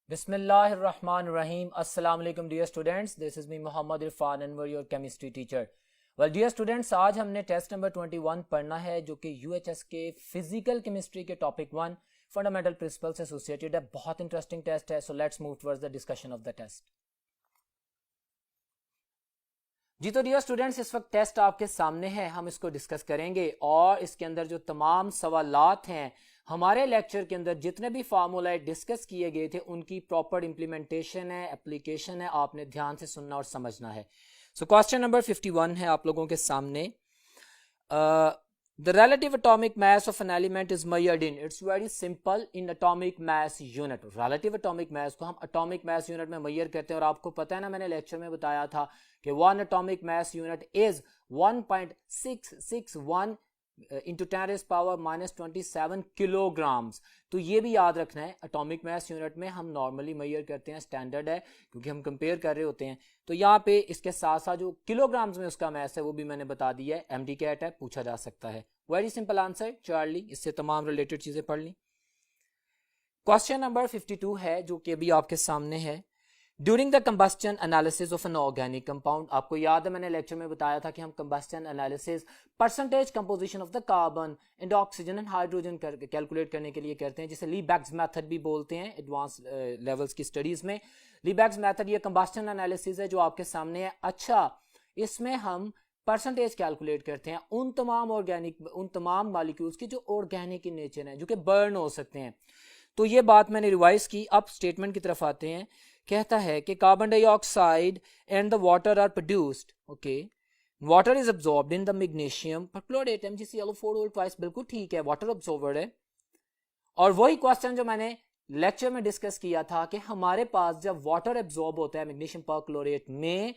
Bismillahirrahmanirrahim. Assalamu alaikum dear students. This is me Muhammad Irfan Anwar, your chemistry teacher. Well dear students, आज हमने test number 21 पढ़ना है जो कि UHS के फिजिकल केमिस्ट्री के टॉपिक 1 फंडामेंटल प्रिंसिपल से एसोसिएटेड है. बहुत इंटरेस्टिंग टेस्ट है. So let's move towards the discussion of the test. जी तो डियर स्टूडेंट्स, इस वक्त टेस्ट आपके सामने है. हम इसको डिस्कस करेंगे और इसके अंदर जो तमाम सवालात हैं हमारे लेक्चर के अंदर जितने भी फार्मूला डिस्कस किए गए थे उनकी प्रॉपर इंप्लीमेंटेशन है, एप्लीकेशन है. आपने ध्यान से सुनना और समझना है. सो क्वेश्चन नंबर 51 है आप लोगों के सामने. The relative atomic mass of an element is measured in, it's very simple, in atomic mass unit. relative atomic mass को हम atomic mass unit में measure करते हैं और आपको पता है ना, मैंने लेक्चर में बताया था कि 1 atomic mass unit is 1.661 into 10 raised power minus 27 kilograms. तो ये भी याद रखना है, एटॉमिक मास यूनिट में हम नॉर्मली मेजर करते हैं, स्टैंडर्ड है क्योंकि हम कंपेयर कर रहे होते हैं. तो यहाँ पे इसके साथ साथ जो किलोग्राम्स में उसका मास है वो भी मैंने बता दिया है. एमडी कैट है, पूछा जा सकता है. Very simple answer Charlie. इससे तमाम रिलेटेड चीजें पढ़ ली. क्वेश्चन नंबर 52 है जो कि अभी आपके सामने है. During the combustion analysis of an organic compound, आपको याद है मैंने लेक्चर में बताया था कि हम combustion analysis percentage composition of the carbon and oxygen and hydrogen calculate करने के लिए करते हैं, जिसे लीबैग्स मेथड भी बोलते हैं एडवांस लेवल्स की स्टडीज में. लीबैग्स मेथड ये कंबस्टन एनालिसिस है जो आपके सामने है. अच्छा, इसमें हम परसेंटेज कैलकुलेट करते हैं उन तमाम मॉलिक्यूल्स की जो ऑर्गेनिक इन नेचर हैं, जो कि बर्न हो सकते हैं. तो ये बात मैंने रिवाइज की. अब स्टेटमेंट की तरफ आते हैं. कहता है कि carbon dioxide and the water are produced. Okay, water is absorbed in the magnesium perchlorate MgClO4 twice. बिल्कुल ठीक है, वाटर अब्सॉर्बर है. और वही क्वेश्चन जो मैंने लेक्चर में डिस्कस किया था कि हमारे पास जब वाटर एब्सॉर्ब होता है मैग्नीशियम परक्लोरेट में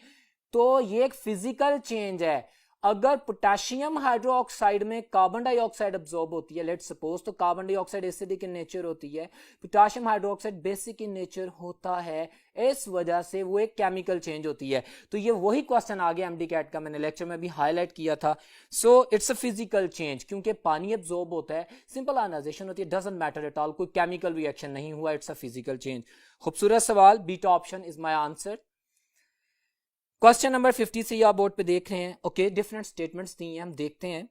तो ये एक फिजिकल चेंज है. अगर पोटेशियम हाइड्रोक्साइड में कार्बन डाइऑक्साइड अब्सॉर्ब होती है, लेट्स सपोज, तो carbon dioxide acidic in nature होती है, potassium hydroxide basic in nature होता है. इस वजह से वो एक केमिकल चेंज होती है. तो ये वही क्वेश्चन आ गया एमडी कैट का, मैंने लेक्चर में भी हाईलाइट किया था. So it's a physical change क्योंकि पानी अब्सॉर्ब होता है, सिंपल आयनाइजेशन होती है, डजंट मैटर एट ऑल, कोई केमिकल रिएक्शन नहीं हुआ, इट्स अ फिजिकल चेंज. खूबसूरत सवाल. Beta option is my answer. Question number 50 से आप बोर्ड पे देख रहे हैं. ओके, डिफरेंट स्टेटमेंट्स दी हैं, हम देखते हैं.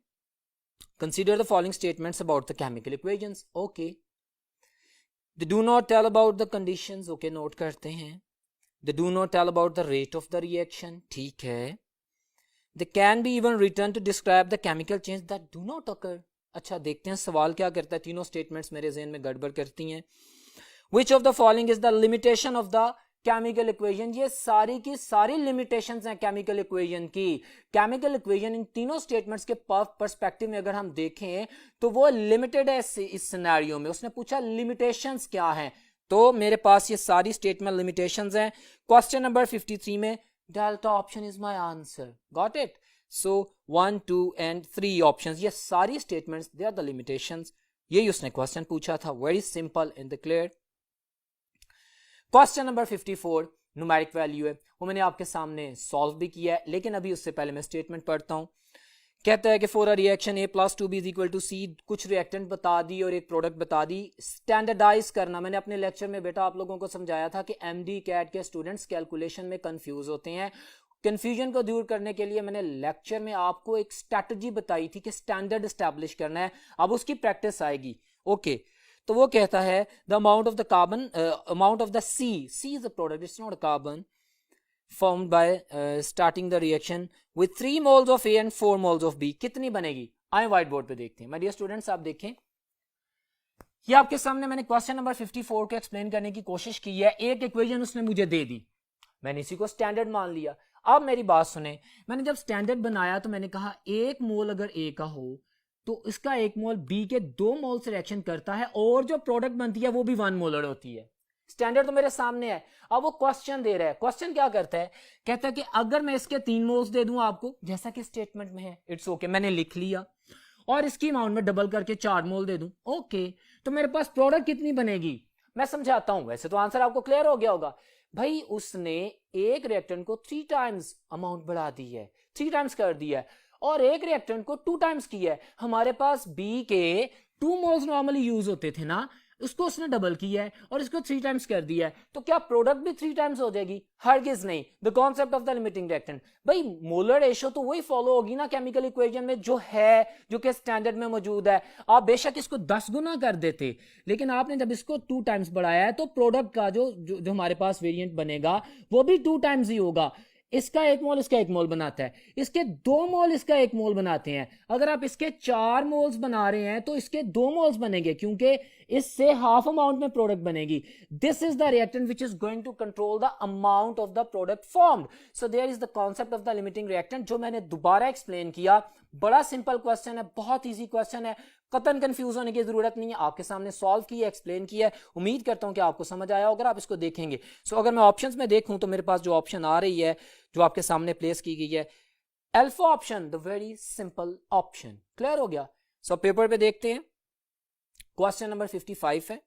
Consider the following statements about the chemical equations. Okay, they do not tell about the conditions. Okay, note करते हैं. They do not tell about the rate of the reaction. ठीक है. They can be even written to describe the chemical change that do not occur. अच्छा, देखते हैं सवाल क्या करता है. तीनों स्टेटमेंट्स मेरे ज़हन में गड़बड़ करती हैं. विच of the following is the limitation of the chemical equation. ये सारी की सारी लिमिटेशंस हैं केमिकल इक्वेशन की. केमिकल इक्वेशन इन तीनों स्टेटमेंट्स के पर्सपेक्टिव में अगर हम देखें तो वो लिमिटेड है. इस सिनेरियो में उसने पूछा लिमिटेशंस क्या हैं, तो मेरे पास ये सारी स्टेटमेंट लिमिटेशंस हैं. क्वेश्चन नंबर 53 में delta option is my answer. Got it. So 1, 2 and 3 options, ये सारी statements they are the limitations. यही उसने क्वेश्चन पूछा था. Very simple and clear. Question number 54 numeric value है, वो मैंने आपके सामने सॉल्व भी किया है, लेकिन अभी उससे पहले मैं स्टेटमेंट पढ़ता हूं. कहता है कि for a reaction A+2B is equal to C, कुछ रिएक्टेंट बता दी और एक प्रोडक्ट बता दी. स्टैंडर्डाइज करना, मैंने अपने लेक्चर में बेटा आप लोगों को समझाया था कि एमडी कैट के स्टूडेंट्स कैलकुलेशन में कंफ्यूज होते हैं. कंफ्यूजन को दूर करने के लिए मैंने लेक्चर में आपको एक स्ट्रैटेजी बताई थी कि स्टैंडर्ड एस्टैब्लिश करना है. अब उसकी प्रैक्टिस आएगी. ओके, तो वो कहता है the amount of the carbon, amount of the C is a product, it's not a carbon, formed by starting the reaction with 3 moles of A and 4 moles of B. कितनी बनेगी? आए white board पे देखते हैं. My dear students, आप देखें, ये आपके सामने मैंने क्वेश्चन नंबर 54 को एक्सप्लेन करने की कोशिश की है. एक इक्वेशन उसने मुझे दे दी, मैंने इसी को स्टैंडर्ड मान लिया. अब मेरी बात सुने, मैंने जब स्टैंडर्ड बनाया तो मैंने कहा 1 मोल अगर A का हो तो इसका 1 मोल B के 2 मोल से रिएक्शन करता है और जो प्रोडक्ट बनती है वो भी 1 मोलर होती है. स्टैंडर्ड तो मेरे सामने है. अब वो क्वेश्चन दे रहा है. क्वेश्चन क्या करता है, कहता है कि अगर मैं इसके 3 मोल्स दे दूं आपको, जैसा कि स्टेटमेंट में है, इट्स ओके, मैंने लिख लिया, और इसकी अमाउंट में डबल करके 4 मोल दे दूं, ओके, तो मेरे पास प्रोडक्ट कितनी बनेगी. मैं समझाता हूं, वैसे तो आंसर आपको क्लियर हो गया होगा. भाई उसने एक रिएक्टेंट को 3 टाइम्स अमाउंट बढ़ा दी है, 3 टाइम्स कर दिया है, और एक रिएक्टेंट को 2 टाइम्स किया है. हमारे पास बी के 2 मोल्स नॉर्मली यूज होते थे ना, उसको उसने डबल किया है और इसको 3 टाइम्स कर दिया है, तो क्या प्रोडक्ट भी 3 टाइम्स हो जाएगी? हरगिज नहीं। The concept of the limiting reactant, भाई मोलर रेशो तो वही फॉलो होगी ना केमिकल इक्वेशन में जो है, जो कि स्टैंडर्ड में मौजूद है। आप बेशक इसको 10 गुना कर देते, लेकिन आपने जब इसको 2 टाइम्स बढ़ाया है तो प्रोडक्ट का जो हमारे पास वेरिएंट बनेगा वो भी 2 टाइम्स ही होगा। इसका 1 मोल इसका 1 मोल बनाता है, इसके 2 मोल इसका 1 मोल बनाते हैं। अगर आप इसके 4 मोल्स बना रहे हैं तो इसके 2 मोल्स बनेंगे, क्योंकि इससे हाफ अमाउंट में प्रोडक्ट बनेगी। This is the reactant which is going to control the amount of the product formed. So there is the concept of the limiting reactant, जो मैंने दोबारा एक्सप्लेन किया। बड़ा सिंपल क्वेश्चन है, बहुत ईजी क्वेश्चन है, कतन कंफ्यूज होने की जरूरत नहीं है। आपके सामने सॉल्व किया, एक्सप्लेन किया है, उम्मीद करता हूं कि आपको समझ आया अगर आप इसको देखेंगे। सो अगर मैं ऑप्शंस में देखूं तो मेरे पास जो ऑप्शन आ रही है, जो आपके सामने प्लेस की गई है, alpha option, the very simple option. Clear हो गया? सो पेपर पे देखते हैं, क्वेश्चन नंबर 55 है।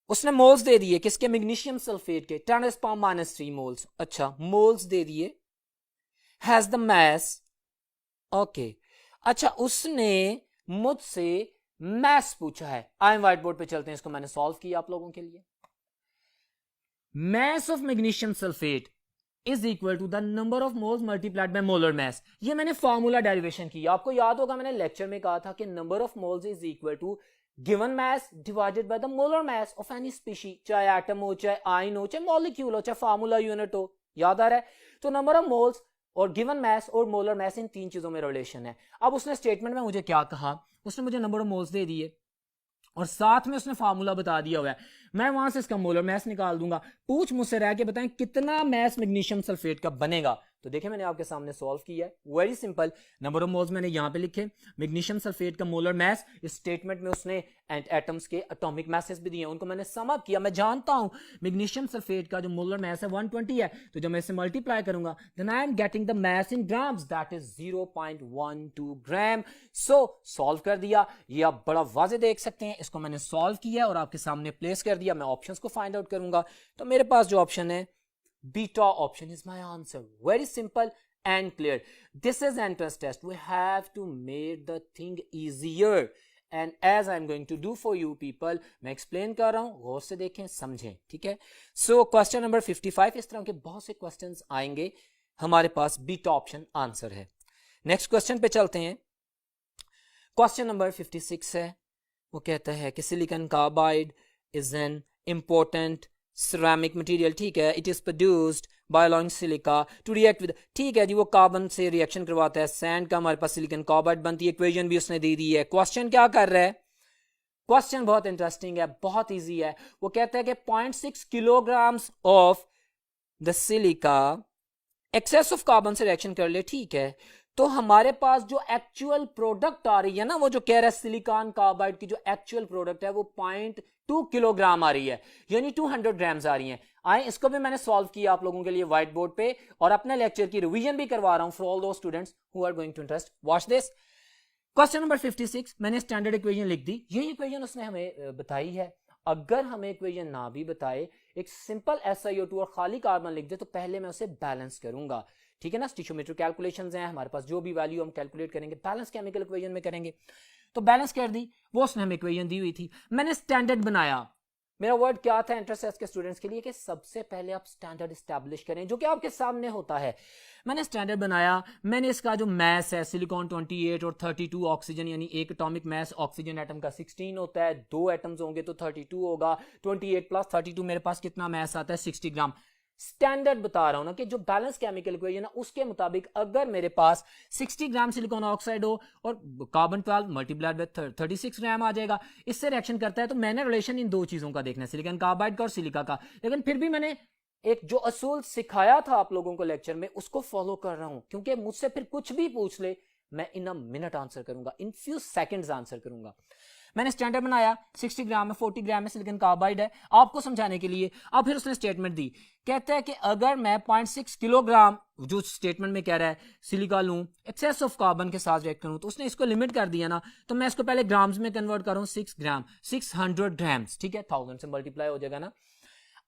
उसने मोल्स दे दिए किसके? मैग्नीशियम सल्फेट के, 10⁻³ मोल्स। अच्छा, मोल्स दे दिए, हैज द मैस, ओके। अच्छा, उसने मुझसे मैस पूछा है। आए व्हाइट बोर्ड पे चलते हैं, इसको मैंने सॉल्व किया आप लोगों के लिए। Mass of magnesium sulphate is equal to the number of moles multiplied by molar mass. ये मैंने फॉर्मूला डेरिवेशन किया। आपको याद होगा मैंने लेक्चर में कहा था कि number of moles is equal to given mass divided by the molar mass of any species, चाहे एटम हो, चाहे आयन हो, चाहे मॉलिक्यूल हो, चाहे फार्मूला यूनिट हो। याद आ रहा है? तो नंबर ऑफ मोल्स और गिवन मैस और मोलर मैस, इन 3 चीजों में रिलेशन है। अब उसने स्टेटमेंट में मुझे क्या कहा? उसने मुझे नंबर ऑफ मोल्स दे दिए और साथ में उसने फार्मूला बता दिया हुआ है। मैं वहां से इसका मोलर मैस निकाल दूंगा। पूछ मुझसे रह के बताएं कितना मैस मैग्नीशियम सल्फेट का बनेगा। तो देखिए मैंने आपके सामने सॉल्व किया है, very simple. Number of moles मैंने यहां पे लिखे, मैग्नीशियम सल्फेट का मोलर मैस। इस स्टेटमेंट में उसने एटम्स के एटॉमिक मैसेस भी दिए, उनको मैंने सम अप किया। मैं जानता हूं मैग्नीशियम सल्फेट का जो मोलर मैस है 120 है, तो जब मैं इसे मल्टीप्लाई करूंगा then I am getting the mass in grams, that is 0.12 gram. So solve कर दिया। ये आप बड़ा वाजे देख सकते हैं, इसको मैंने सॉल्व किया और आपके सामने प्लेस कर दिया। मैं ऑप्शंस को फाइंड आउट करूंगा, तो मेरे पास जो ऑप्शन है beta option is my answer. Very simple and clear. This is entrance test. We have to make the thing easier. And as I'm going to do for you people, मैं explain कर रहा हूं, गौर से देखें, समझें, ठीक है? So question number 55, इस तरह के बहुत से questions आएंगे, हमारे पास बीटा ऑप्शन आंसर है। नेक्स्ट क्वेश्चन पे चलते हैं। क्वेश्चन नंबर 56 है, वो कहता है कि silicon carbide is an important ceramic material, ठीक है, it is produced by allowing silica to react with, ठीक है जी, वो कार्बन से रिएक्शन करवाता है सैंड का, हमारे पास सिलिकॉन कार्बाइड बनती है। इक्वेशन भी उसने दे दी है। क्वेश्चन क्या कर रहा है? क्वेश्चन बहुत इंटरेस्टिंग है, बहुत इजी है। वो कहता है कि 0.6 kilograms of the silica excess of carbon से रिएक्शन कर ले, ठीक है, तो हमारे पास जो एक्चुअल प्रोडक्ट आ रही है ना, वो जो कह रहा है सिलिकॉन कार्बाइड की जो एक्चुअल प्रोडक्ट है वो 0.2 किलोग्राम आ रही है, यानी 200 ग्राम्स आ रही है। आए इसको भी मैंने सॉल्व किया आप लोगों के लिए व्हाइट बोर्ड पे, और अपने लेक्चर की रिवीजन भी करवा रहा हूं for all those students who are going to interest. Watch this question number 56। मैंने स्टैंडर्ड इक्वेशन लिख दी, यही इक्वेशन उसने हमें बताई है। अगर हमें इक्वेशन ना भी बताए, एक सिंपल SiO2 और खाली कार्बन लिख दे, तो पहले मैं उसे बैलेंस करूंगा, ठीक है ना? स्टिचोमेट्रिक कैलकुलेशंस हैं हमारे पास, जो भी वैल्यू हम कैलकुलेट करेंगे बैलेंस केमिकल इक्वेशन में करेंगे। तो बैलेंस कर दी, वो उसने हमें इक्वेशन दी हुई थी। मैंने स्टैंडर्ड बनाया। मेरा वर्ड क्या था इंटरेस्ट है के स्टूडेंट्स के लिए कि सबसे पहले आप स्टैंडर्ड एस्टैब्लिश करें, जो कि आपके सामने होता है। मैंने स्टैंडर्ड बनाया। मैंने इसका जो मैस है सिलिकॉन 28 और 32 ऑक्सीजन, यानी एक एटॉमिक मैस ऑक्सीजन एटम का 16 होता है, 2 एटम्स होंगे तो 32 होगा, 28 प्लस 32 मेरे पास कितना मैस आता है? 60 ग्राम। स्टैंडर्ड बता रहा हूं ना कि जो बैलेंस केमिकल इक्वेशन है उसके मुताबिक अगर मेरे पास 60 ग्राम सिलिकॉन ऑक्साइड हो और कार्बन 12 मल्टीप्लाइड बाय 36 ग्राम आ जाएगा, इससे रिएक्शन करता है। तो मैंने रिलेशन इन दो चीजों का देखना है, सिलिकॉन कार्बाइड का और सिलिका का। लेकिन फिर भी मैंने एक जो असूल सिखाया था आप लोगों को लेक्चर में उसको फॉलो कर रहा हूं, क्योंकि मुझसे फिर कुछ भी पूछ ले मैं इन अ मिनट आंसर करूंगा, इन फ्यू सेकंड्स आंसर करूंगा। मैंने स्टैंडर्ड बनाया, 60 ग्राम में 40 ग्राम में सिलिकॉन कार्बाइड है, आपको समझाने के लिए। अब फिर उसने स्टेटमेंट दी, कहता है कि अगर मैं 0.6 किलोग्राम जो स्टेटमेंट में कह रहा है सिलिका लूं, एक्सेस ऑफ कार्बन के साथ रिएक्ट करूं, तो उसने इसको लिमिट कर दिया ना, तो मैं इसको पहले ग्राम्स में कन्वर्ट करूं, 6 ग्राम 600 ग्राम्स, ठीक है, 1000 से मल्टीप्लाई हो जाएगा ना।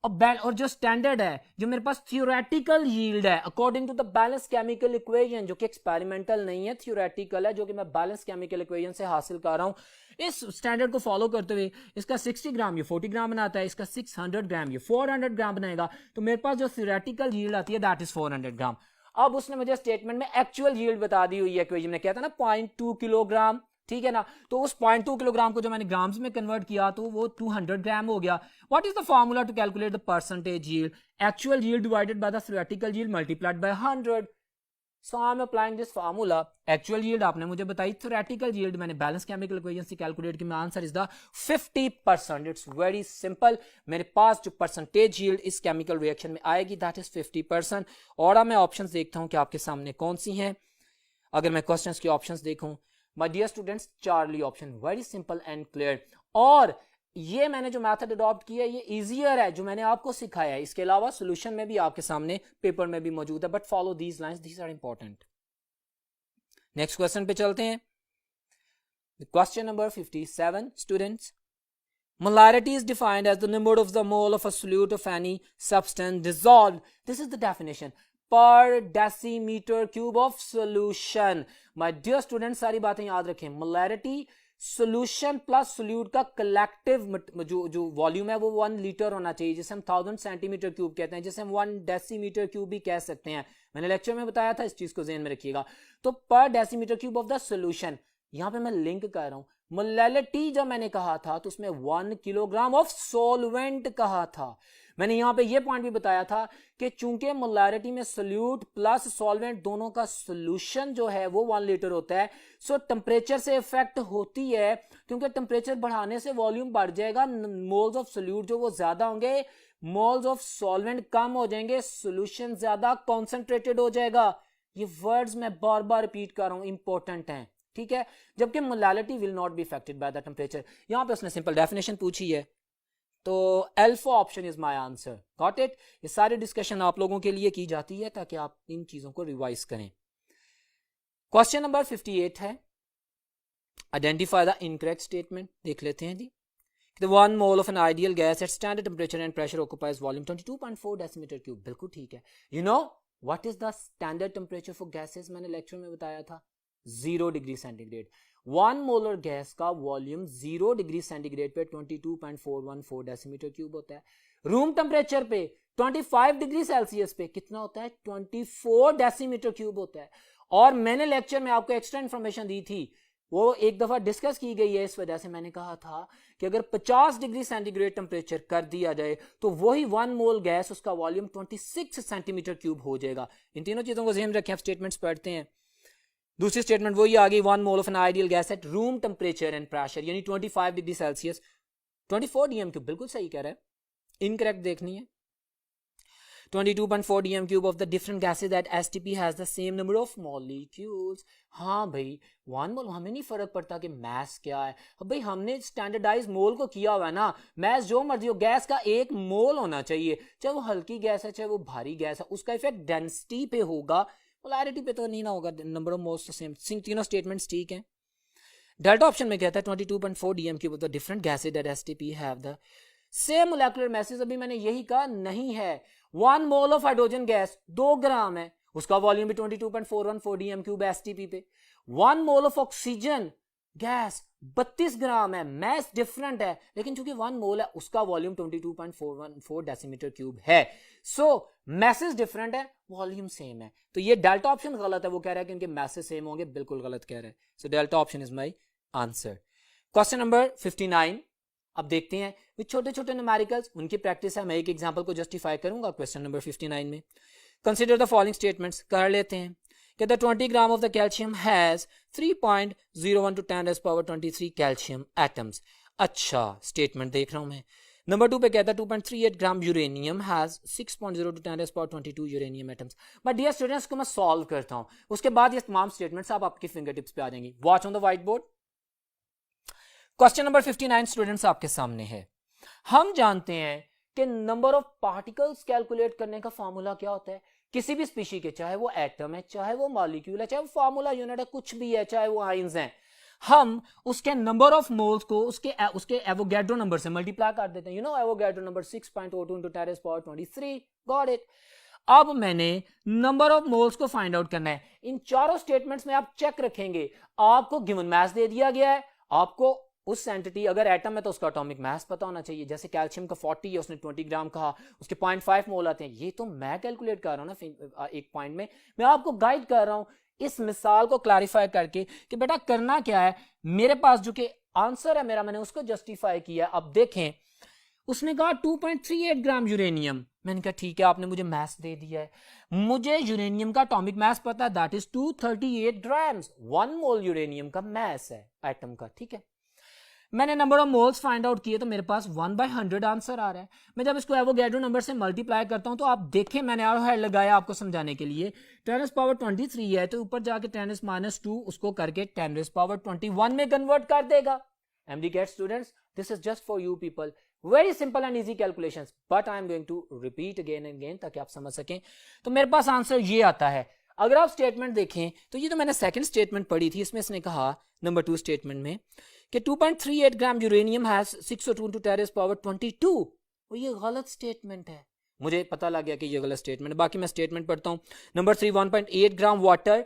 और जो स्टैंडर्ड है, जो मेरे पास थियोरेटिकल यील्ड है according to the balance chemical equation, जो कि एक्सपेरिमेंटल नहीं है, थियोरेटिकल है, जो कि मैं बैलेंस केमिकल इक्वेशन से हासिल कर रहा हूं। इस स्टैंडर्ड को फॉलो करते हुए इसका 60 ग्राम ये 40 ग्राम बनाता है, इसका 600 ग्राम ये 400 ग्राम बनाएगा, तो मेरे पास जो थियोरेटिकल यील्ड आती है दैट इज 400 ग्राम। अब उसने मुझे स्टेटमेंट में एक्चुअल यील्ड बता दी हुई है इक्वेशन में, क्या था ना 0.2 किलोग्राम, ठीक है ना। तो उस 0.2 किलोग्राम को जो मैंने ग्राम्स में कन्वर्ट किया तो वो 200 ग्राम हो गया। What is the formula to calculate the percentage yield? Actual yield divided by the theoretical yield multiplied by 100। So I am applying this formula. Actual yield आपने मुझे बताई, थियोरेटिकल यील्ड मैंने बैलेंस केमिकल इक्वेशन से calculate की। My answer is the 50%। It's very simple. मेरे पास जो percentage yield इस केमिकल रिएक्शन में आएगी दैट इज 50%। और अब मैं ऑप्शंस देखता हूं कि आपके सामने कौन सी हैं। अगर मैं क्वेश्चंस की ऑप्शंस देखूं, my dear students, Charlie option, very simple and clear. और ये मैंने जो मेथड अडॉप्ट किया है ये इजियर है, जो मैंने आपको सिखाया है। इसके अलावा सॉल्यूशन में भी आपके सामने पेपर में भी मौजूद है, but follow these lines, these are important. Next question पे चलते हैं। Question number 57 students, molarity is defined as the number of the mole of a solute of any substance dissolved. This is the definition. Per decimeter cube of solution. My dear students, सारी बातें याद रखें। molarity solution plus solute का collective जो volume है वो 1 litre होना चाहिए, जिसे हम 1000 सेंटीमीटर क्यूब कहते हैं, जिसे हम 1 डेसीमीटर क्यूब भी कह सकते हैं। मैंने लेक्चर में बताया था, इस चीज को ध्यान में रखिएगा। तो पर decimetre cube of the solution, यहां पे मैं लिंक कर रहा हूं। मोलैलिटी जब मैंने कहा था तो उसमें 1 किलोग्राम ऑफ सॉल्वेंट कहा था। मैंने यहां पे ये पॉइंट भी बताया था कि चूंकि मोलैरिटी में सोल्यूट प्लस सॉल्वेंट दोनों का सोल्यूशन जो है वो 1 लीटर होता है, सो टेम्परेचर से इफेक्ट होती है, क्योंकि टेम्परेचर बढ़ाने से वॉल्यूम बढ़ जाएगा, मोल्स ऑफ सोल्यूट जो वो ज्यादा होंगे, मोल्स ऑफ सॉल्वेंट कम हो जाएंगे, सोल्यूशन ज्यादा कॉन्सेंट्रेटेड हो जाएगा। ये वर्ड्स मैं बार बार रिपीट कर रहा हूं, इंपॉर्टेंट हैं, ठीक है। जबकि molality will not be affected by the temperature. यहां पे उसने सिंपल डेफिनेशन पूछी है, तो alpha option is my answer. Got it? ये सारी डिस्कशन आप लोगों के लिए की जाती है ताकि आप इन चीजों को रिवाइज करें। क्वेश्चन नंबर 58 है, आइडेंटिफाई द इनकरेक्ट स्टेटमेंट। देख लेते हैं जी। The 1 mole of an ideal gas at standard temperature and pressure occupies volume 22.4 decimeter cube। बिल्कुल ठीक है। You know what is the standard temperature for gases? मैंने lecture में बताया था 0 डिग्री सेंटीग्रेड। 1 मोलर गैस का वॉल्यूम 0 डिग्री सेंटीग्रेड पे 22.414 decimetre cube होता है। रूम टेम्परेचर पे 25 डिग्री सेल्सियस पे कितना होता है? 24 डेसीमीटर क्यूब होता है। और मैंने लेक्चर में आपको एक्स्ट्रा इंफॉर्मेशन दी थी, वो एक दफा डिस्कस की गई है, इस वजह से मैंने कहा था कि अगर 50 डिग्री सेंटीग्रेड टेम्परेचर कर दिया जाए तो वही 1 मोल गैस, उसका वॉल्यूम 26 सेंटीमीटर क्यूब हो जाएगा। इन तीनों चीजों को ध्यान रखें। आप स्टेटमेंट्स पढ़ते हैं। दूसरी स्टेटमेंट वही आ गई, 1 mole of an ideal gas at room temperature and pressure, यानी 25 डिग्री सेल्सियस 24 डीएम क्यूब। बिल्कुल सही कह रहा है, इनकरेक्ट देखनी है। 22.4 dm cube of the different gases that STP has the same number of molecules। हाँ भाई, 1 मोल, हमें नहीं फर्क पड़ता कि मैस क्या है। अब भाई हमने स्टैंडर्डाइज मोल को किया हुआ है ना, मैस जो मर्जी हो, गैस का 1 मोल होना चाहिए, चाहे वो हल्की गैस है चाहे वो भारी गैस है, उसका इफेक्ट डेंसिटी पे होगा, पोलैरिटी पे तो नहीं ना होगा। नंबर ऑफ मोल्स तो सेम। तीनों स्टेटमेंट्स ठीक हैं। डेल्टा ऑप्शन में कहता है 22.4 dm cube of the different gases that STP have the same molecular masses। अभी मैंने यही कहा नहीं है। 1 मोल ऑफ हाइड्रोजन गैस 2 ग्राम है, उसका वॉल्यूम भी 22.414 डीएम क्यूब एसटीपी पे। 1 मोल ऑफ ऑक्सीजन गैस 32 ग्राम है, मैस डिफरेंट है, लेकिन चूंकि 1 मोल है उसका वॉल्यूम 22.414 डेसीमीटर क्यूब है। सो मैसेज डिफरेंट है, वॉल्यूम सेम है। तो ये डेल्टा ऑप्शन गलत है, वो कह रहा है कि इनके मैसेज सेम होंगे, बिल्कुल गलत कह रहा है। So delta option is my answer. Question number 59 अब देखते हैं। विद छोटे छोटे न्यूमेरिकल्स, उनकी प्रैक्टिस है। मैं एक एग्जांपल को जस्टिफाई करूंगा क्वेश्चन नंबर 59 में। Consider the following statements. कर लेते हैं कि the 20 gram of the calcium has 3.01 to 10 power 23 calcium atoms. अच्छा, स्टेटमेंट देख रहा हूं मैं। नंबर 2 पे कहता है 2.38 gram uranium has 6.0 to 10 power 22 uranium atoms. But dear students, को मैं सॉल्व करता हूं, उसके बाद ये तमाम स्टेटमेंट्स आप आपके फिंगर टिप्स पे आ जाएंगी। Watch on the white board. Question number 59 students आपके सामने है। हम जानते हैं कि नंबर ऑफ पार्टिकल्स कैलकुलेट करने का फॉर्मूला क्या होता है किसी भी स्पीशी के, चाहे वो एटम है, चाहे वो मॉलिक्यूल है, चाहे वो फॉर्मूला यूनिट है, कुछ भी है, चाहे वो आयंस हैं। हम उसके नंबर ऑफ मोल्स को उसके एवोगैड्रो नंबर से मल्टीप्लाई कर देते हैं. You know Avogadro number 6.02 into 10 power 23. Got it. अब मैंने नंबर ऑफ मोल्स को फाइंड आउट करना है. इन चारों स्टेटमेंट्स में आप चेक रखेंगे, आपको गिवन मास दे दिया गया है, आपको उस एंटिटी, अगर एटम है तो उसका एटॉमिक मास पता होना चाहिए. जैसे कैल्शियम का 40 है, उसने 20 ग्राम कहा, उसके 0.5 मोल आते हैं. ये तो मैं कैलकुलेट कर रहा हूं ना एक पॉइंट में, मैं आपको गाइड कर रहा हूं इस मिसाल को क्लैरिफाई करके कि बेटा करना क्या है. मेरे पास जो कि आंसर है मेरा, मैंने उसको जस्टिफाई किया. अब देखें, उसने कहा 2.38 ग्राम यूरेनियम. मैंने कहा ठीक है, आपने मुझे मास दे दिया है, मुझे यूरेनियम का एटॉमिक मास पता है, that is 238 grams. 1 mole uranium का मास है एटम का. ठीक है, मैंने number of moles find out किए तो मेरे पास 1/100 आंसर आ रहा है. मैं जब इसको एवोगैड्रो नंबर से मल्टीप्लाई करता हूं तो आप देखें, मैंने आरोहेड लगाया आपको समझाने के लिए. 10⁻23 है तो ऊपर जाके 10⁻2 उसको करके 10⁻21 में कन्वर्ट कर देगा. MD CAT students, this is just for you people. Very simple and easy calculations, but I am going to repeat again and again ताकि आप समझ सकें. तो मेरे पास आंसर ये आता है. अगर आप स्टेटमेंट देखें तो ये तो मैंने सेकंड स्टेटमेंट पढ़ी थी, इसमें इसने कहा नंबर 2 स्टेटमेंट में कि 2.38 gram uranium has 602 into 10 power 22. वो ये गलत स्टेटमेंट है. मुझे पता लग गया कि ये गलत स्टेटमेंट है. बाकी मैं स्टेटमेंट पढ़ता हूं. नंबर 3, 1.8 ग्राम वाटर,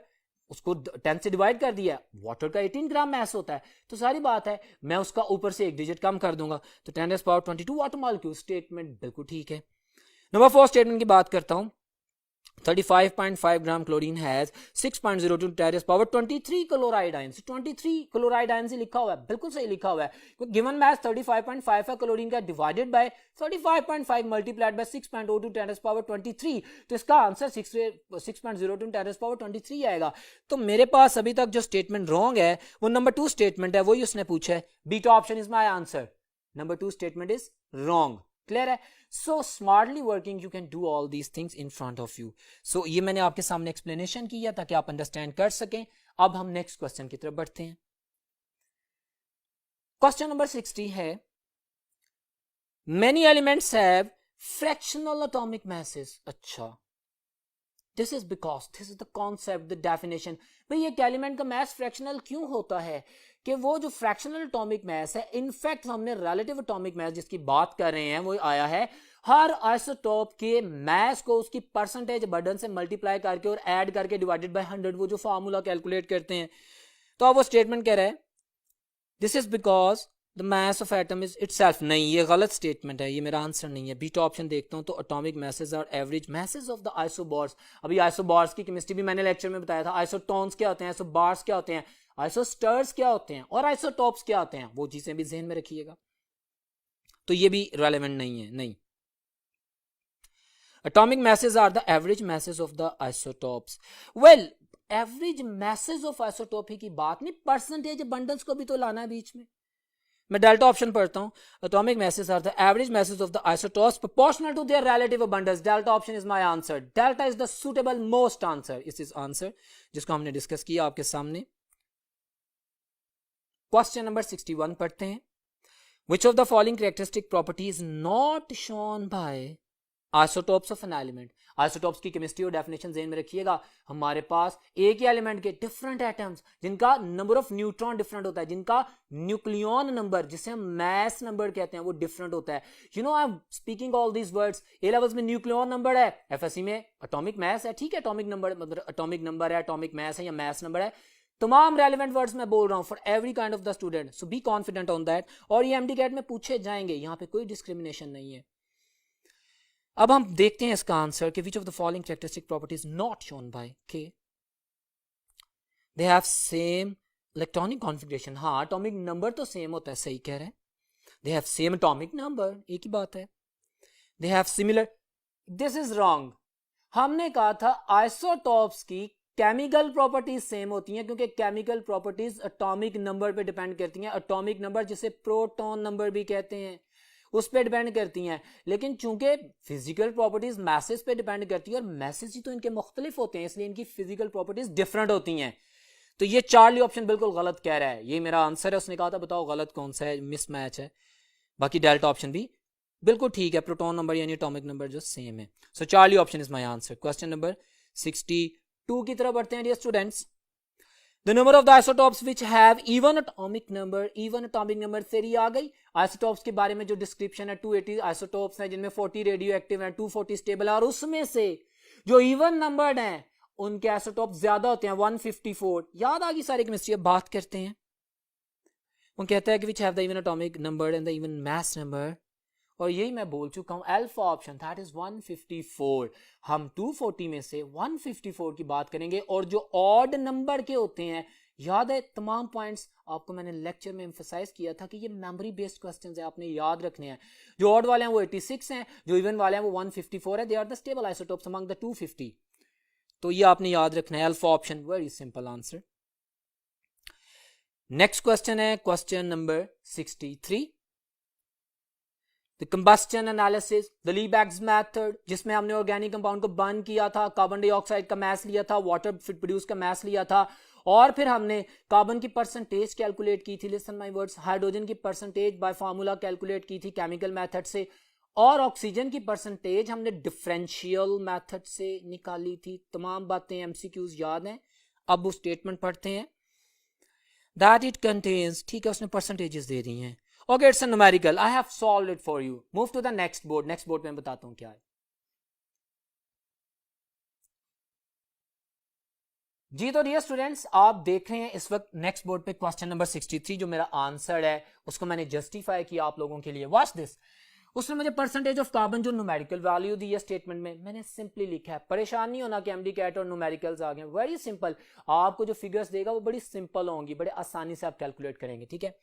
उसको 10 से डिवाइड कर दिया. वाटर का 18 ग्राम मैस होता है, तो सारी बात है मैं उसका ऊपर से एक डिजिट कम कर दूंगा तो 10 power 22 वाटर मॉलिक्यूल. स्टेटमेंट बिल्कुल ठीक है. नंबर 4 स्टेटमेंट की बात करता हूं. 35.5 gram chlorine has 6.02 10 power 23 chloride ions. 23 chloride ions ही लिखा हुआ है, बिल्कुल सही लिखा हुआ है. गिवन मास 35.5 है क्लोरीन का, divided by 35.5 multiplied by 6.02 10 power 23, तो इसका आंसर 6.02 10 power 23 आएगा. तो मेरे पास अभी तक जो स्टेटमेंट रॉन्ग है वो नंबर 2 स्टेटमेंट है, वही उसने पूछा है. Beta option is my answer. Number 2 statement is wrong. Clear है. So smartly working you can do all these things in front of you. So ये मैंने आपके सामने एक्सप्लेनेशन किया ताकि आप अंडरस्टैंड कर सकें. अब हम नेक्स्ट क्वेश्चन की तरफ बढ़ते हैं. क्वेश्चन नंबर 60 है, many elements have fractional atomic masses. अच्छा, this is because this is the concept, the definition. भाई एक एलिमेंट का मैस फ्रैक्शनल क्यों होता है कि वो जो फ्रैक्शनल एटॉमिक मैस है, इनफैक्ट हमने रिलेटिव एटॉमिक मैस जिसकी बात कर रहे हैं वो आया है हर आइसोटोप के मैस को उसकी परसेंटेज बर्डन से मल्टीप्लाई करके और ऐड करके डिवाइडेड बाय 100, वो जो फार्मूला कैलकुलेट करते हैं. तो अब वो स्टेटमेंट कह रहा है this is because the mass of atom is itself. नहीं, ये गलत स्टेटमेंट है, ये मेरा आंसर नहीं है. बीटा ऑप्शन देखता हूं तो atomic masses are average masses of the isobars. अभी आइसोबार्स की केमिस्ट्री भी मैंने लेक्चर में बताया था. आइसोटोन्स क्या होते हैं, आइसोबार्स क्या होते हैं, आइसोस्टर्स क्या होते हैं और आइसोटॉप्स क्या होते हैं, वो चीजें भी ज़हन में रखिएगा. तो ये भी रेलेवेंट नहीं है. नहीं, atomic masses are the average masses of the isotopes. Well, average masses of isotope ही की बात नहीं, परसेंटेज बंडल्स को भी तो लाना है बीच में. मैं डेल्टा ऑप्शन पढ़ता हूं. Atomic masses are the average masses of the isotopes proportional to their relative abundance. Delta option is my answer. Delta is the suitable most answer. इस इज आंसर जिसको हमने डिस्कस किया आपके सामने. क्वेश्चन नंबर 61 पढ़ते हैं. Which of the following characteristic property is not shown by isotopes of an element? Isotopes की chemistry और डेफिनेशन ज़हन में रखिएगा. हमारे पास एक ही एलिमेंट के डिफरेंट एटम्स जिनका नंबर ऑफ न्यूट्रॉन डिफरेंट होता है, जिनका न्यूक्लियन नंबर जिसे हम मैस नंबर कहते हैं वो डिफरेंट होता है. You know I am speaking all these words. A levels में न्यूक्लियन नंबर है, एफएससी में एटॉमिक मैस है. ठीक है, एटॉमिक नंबर मतलब एटॉमिक नंबर है, एटॉमिक मैस है या मैस नंबर है. तमाम रेलिवेंट वर्ड्स मैं बोल रहा हूं for every kind of the student. So be confident on that. और ये एमडी कैट में पूछे जाएंगे, यहां पे कोई डिस्क्रिमिनेशन नहीं है. अब हम देखते हैं इसका आंसर कि which of the following characteristic properties not shown by के. They have same electronic configuration. हाँ, एटॉमिक नंबर तो सेम होता है, सही कह रहे हैं. They have same atomic number, एक ही बात है. They have similar. This is wrong. हमने कहा था आइसोटॉप्स की केमिकल प्रॉपर्टीज सेम होती हैं क्योंकि केमिकल प्रॉपर्टीज एटॉमिक नंबर पे डिपेंड करती हैं. एटॉमिक नंबर जिसे प्रोटॉन नंबर भी कहते हैं उस पे डिपेंड करती हैं. लेकिन चूंकि फिजिकल प्रॉपर्टीज मैसेज पे डिपेंड करती है और मैसेज ही तो इनके मुख्तलिफ होते हैं, इसलिए इनकी फिजिकल प्रॉपर्टीज डिफरेंट होती हैं. तो ये चार्ली ऑप्शन बिल्कुल गलत कह रहा है. ये मेरा आंसर है. उसने कहा था बताओ गलत कौन सा है, मिसमैच है. बाकी डेल्टा ऑप्शन भी बिल्कुल ठीक है, प्रोटॉन नंबर यानी एटॉमिक नंबर जो सेम है. So Charlie option is my answer. Question number 62 की तरफ बढ़ते हैं dear students. The number of the isotopes which have even atomic number theory आ गई। आइसोटॉप्स के बारे में जो डिस्क्रिप्शन है 280 आइसोटॉप्स हैं जिनमें 40 रेडियो एक्टिव हैं, 240 स्टेबल है, और उसमें से जो इवन नंबर्ड हैं उनके आइसोटॉप ज्यादा होते हैं 154। याद आ गई सारी केमिस्ट्री। अब बात करते हैं, वो कहता है कि which have the even atomic number and the even mass number, और यही मैं बोल चुका हूं, अल्फा ऑप्शन दैट इज 154। हम 240 में से 154 की बात करेंगे, और जो ऑड नंबर के होते हैं, याद है तमाम पॉइंट्स आपको मैंने लेक्चर में एम्फसाइज किया था कि ये मेमोरी बेस्ड क्वेश्चंस है, आपने याद रखने हैं। जो ऑड वाले हैं वो 86 हैं, जो इवन वाले हैं वो 154 है। They are the stable isotopes among the 250। तो ये आपने याद रखना है, alpha option. Very simple answer. Next question है question number 63, the combustion analysis, the Liebig's method, जिसमें हमने ऑर्गेनिक कंपाउंड को बर्न किया था, कार्बन डाइऑक्साइड का मास लिया था, वाटर प्रोड्यूस का मास लिया था, और फिर हमने कार्बन की परसेंटेज कैलकुलेट की थी, लिसन माय वर्ड्स, हाइड्रोजन की परसेंटेज बाय फार्मूला कैलकुलेट की थी केमिकल मेथड से, और ऑक्सीजन की परसेंटेज हमने डिफरेंशियल मेथड से निकाली थी। तमाम बातें एमसीक्यूज याद हैं। अब वो स्टेटमेंट पढ़ते हैं, दैट इट कंटेन्स, ठीक है, उसने परसेंटेजेस दे दी हैं। Okay, it's a numerical, I have solved it for you. Move to the next board. Next board में बताता हूं क्या है। जी तो डियर स्टूडेंट्स, आप देख रहे हैं इस वक्त नेक्स्ट बोर्ड पे क्वेश्चन नंबर 63, जो मेरा आंसर है उसको मैंने जस्टिफाई किया आप लोगों के लिए। वॉच दिस, उसने मुझे परसेंटेज ऑफ कार्बन जो न्यूमेरिकल वैल्यू दी है स्टेटमेंट में, मैंने सिंपली लिखा है। परेशान नहीं होना कि एमडी कैट और न्यूमेरिकल्स आ गए, वेरी सिंपल। आपको जो फिगर्स देगा वो बड़ी सिंपल होंगी, बड़े आसानी से आप कैलकुलेट करेंगे, ठीक है।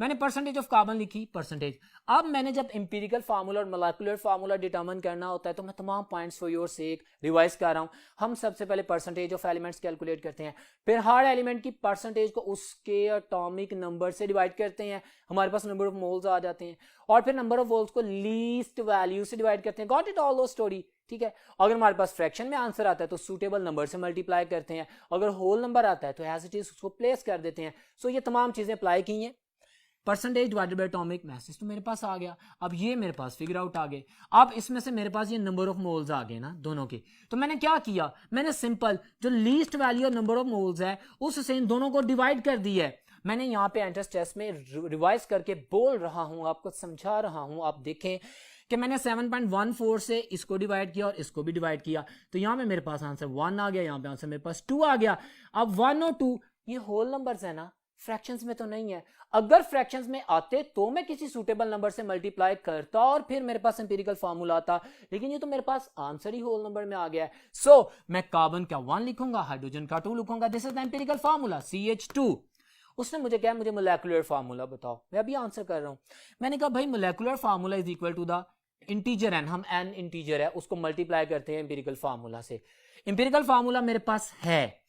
मैंने परसेंटेज ऑफ कार्बन लिखी, परसेंटेज। अब मैंने जब इंपीरिकल फार्मूला और मोलेकुलर फार्मूला डिटरमिन करना होता है तो मैं तमाम points for your sake revise कर रहा हूं। हम सबसे पहले परसेंटेज ऑफ एलिमेंट्स कैलकुलेट करते हैं, फिर हर एलिमेंट की परसेंटेज को उसके एटॉमिक नंबर से डिवाइड करते हैं, हमारे पास नंबर ऑफ मोल्स आ जाते हैं, और फिर नंबर ऑफ मोल्स को लीस्ट वैल्यू से डिवाइड करते हैं। गॉट इट ऑल दो स्टोरी, ठीक है। अगर हमारे पास फ्रैक्शन में आंसर आता है तो सूटेबल नंबर से मल्टीप्लाई करते हैं, अगर होल नंबर आता है तो एज इट इज उसको प्लेस कर देते हैं। सो ये तमाम चीजें अप्लाई की हैं। Percentage divided by atomic mass तो मेरे पास आ गया। अब ये मेरे पास फिगर आउट आ गए। अब इसमें से मेरे पास ये नंबर ऑफ मोल्स आ गए ना दोनों के। तो मैंने क्या किया, मैंने सिंपल जो लीस्ट वैल्यू और नंबर ऑफ मोल्स है उससे इन दोनों को डिवाइड कर दी है। मैंने यहाँ पे एंट्रेंस टेस्ट में रिवाइज करके बोल रहा हूं, आपको समझा रहा हूं। आप देखें कि मैंने 7.14 से इसको डिवाइड किया और इसको भी डिवाइड किया, तो यहाँ पे मेरे पास आंसर 1 आ गया, यहाँ पे आंसर मेरे पास 2 आ गया। अब 1 और 2 ये होल नंबर्स है ना, फ्रैक्शंस में तो नहीं है। अगर फ्रैक्शंस में आते तो मैं किसी सूटेबल नंबर से मल्टीप्लाई करता और फिर मेरे पास एम्पिरिकल फार्मूला आता, लेकिन ये तो मेरे पास आंसर ही होल नंबर में आ गया है। सो मैं कार्बन का 1 लिखूंगा, हाइड्रोजन का 2 लिखूंगा। This is the empirical formula CH2। उसने मुझे क्या, मुझे मोलेकुलर फार्मूला बताओ। मैं अभी आंसर कर रहा हूं। मैंने कहा भाई molecular formula is equal to the integer n, हम n इंटीजर है उसको मल्टीप्लाई करते हैं एम्पिरिकल फार्मूला से। एम्पिरिकल फार्मूला मेरे पास है।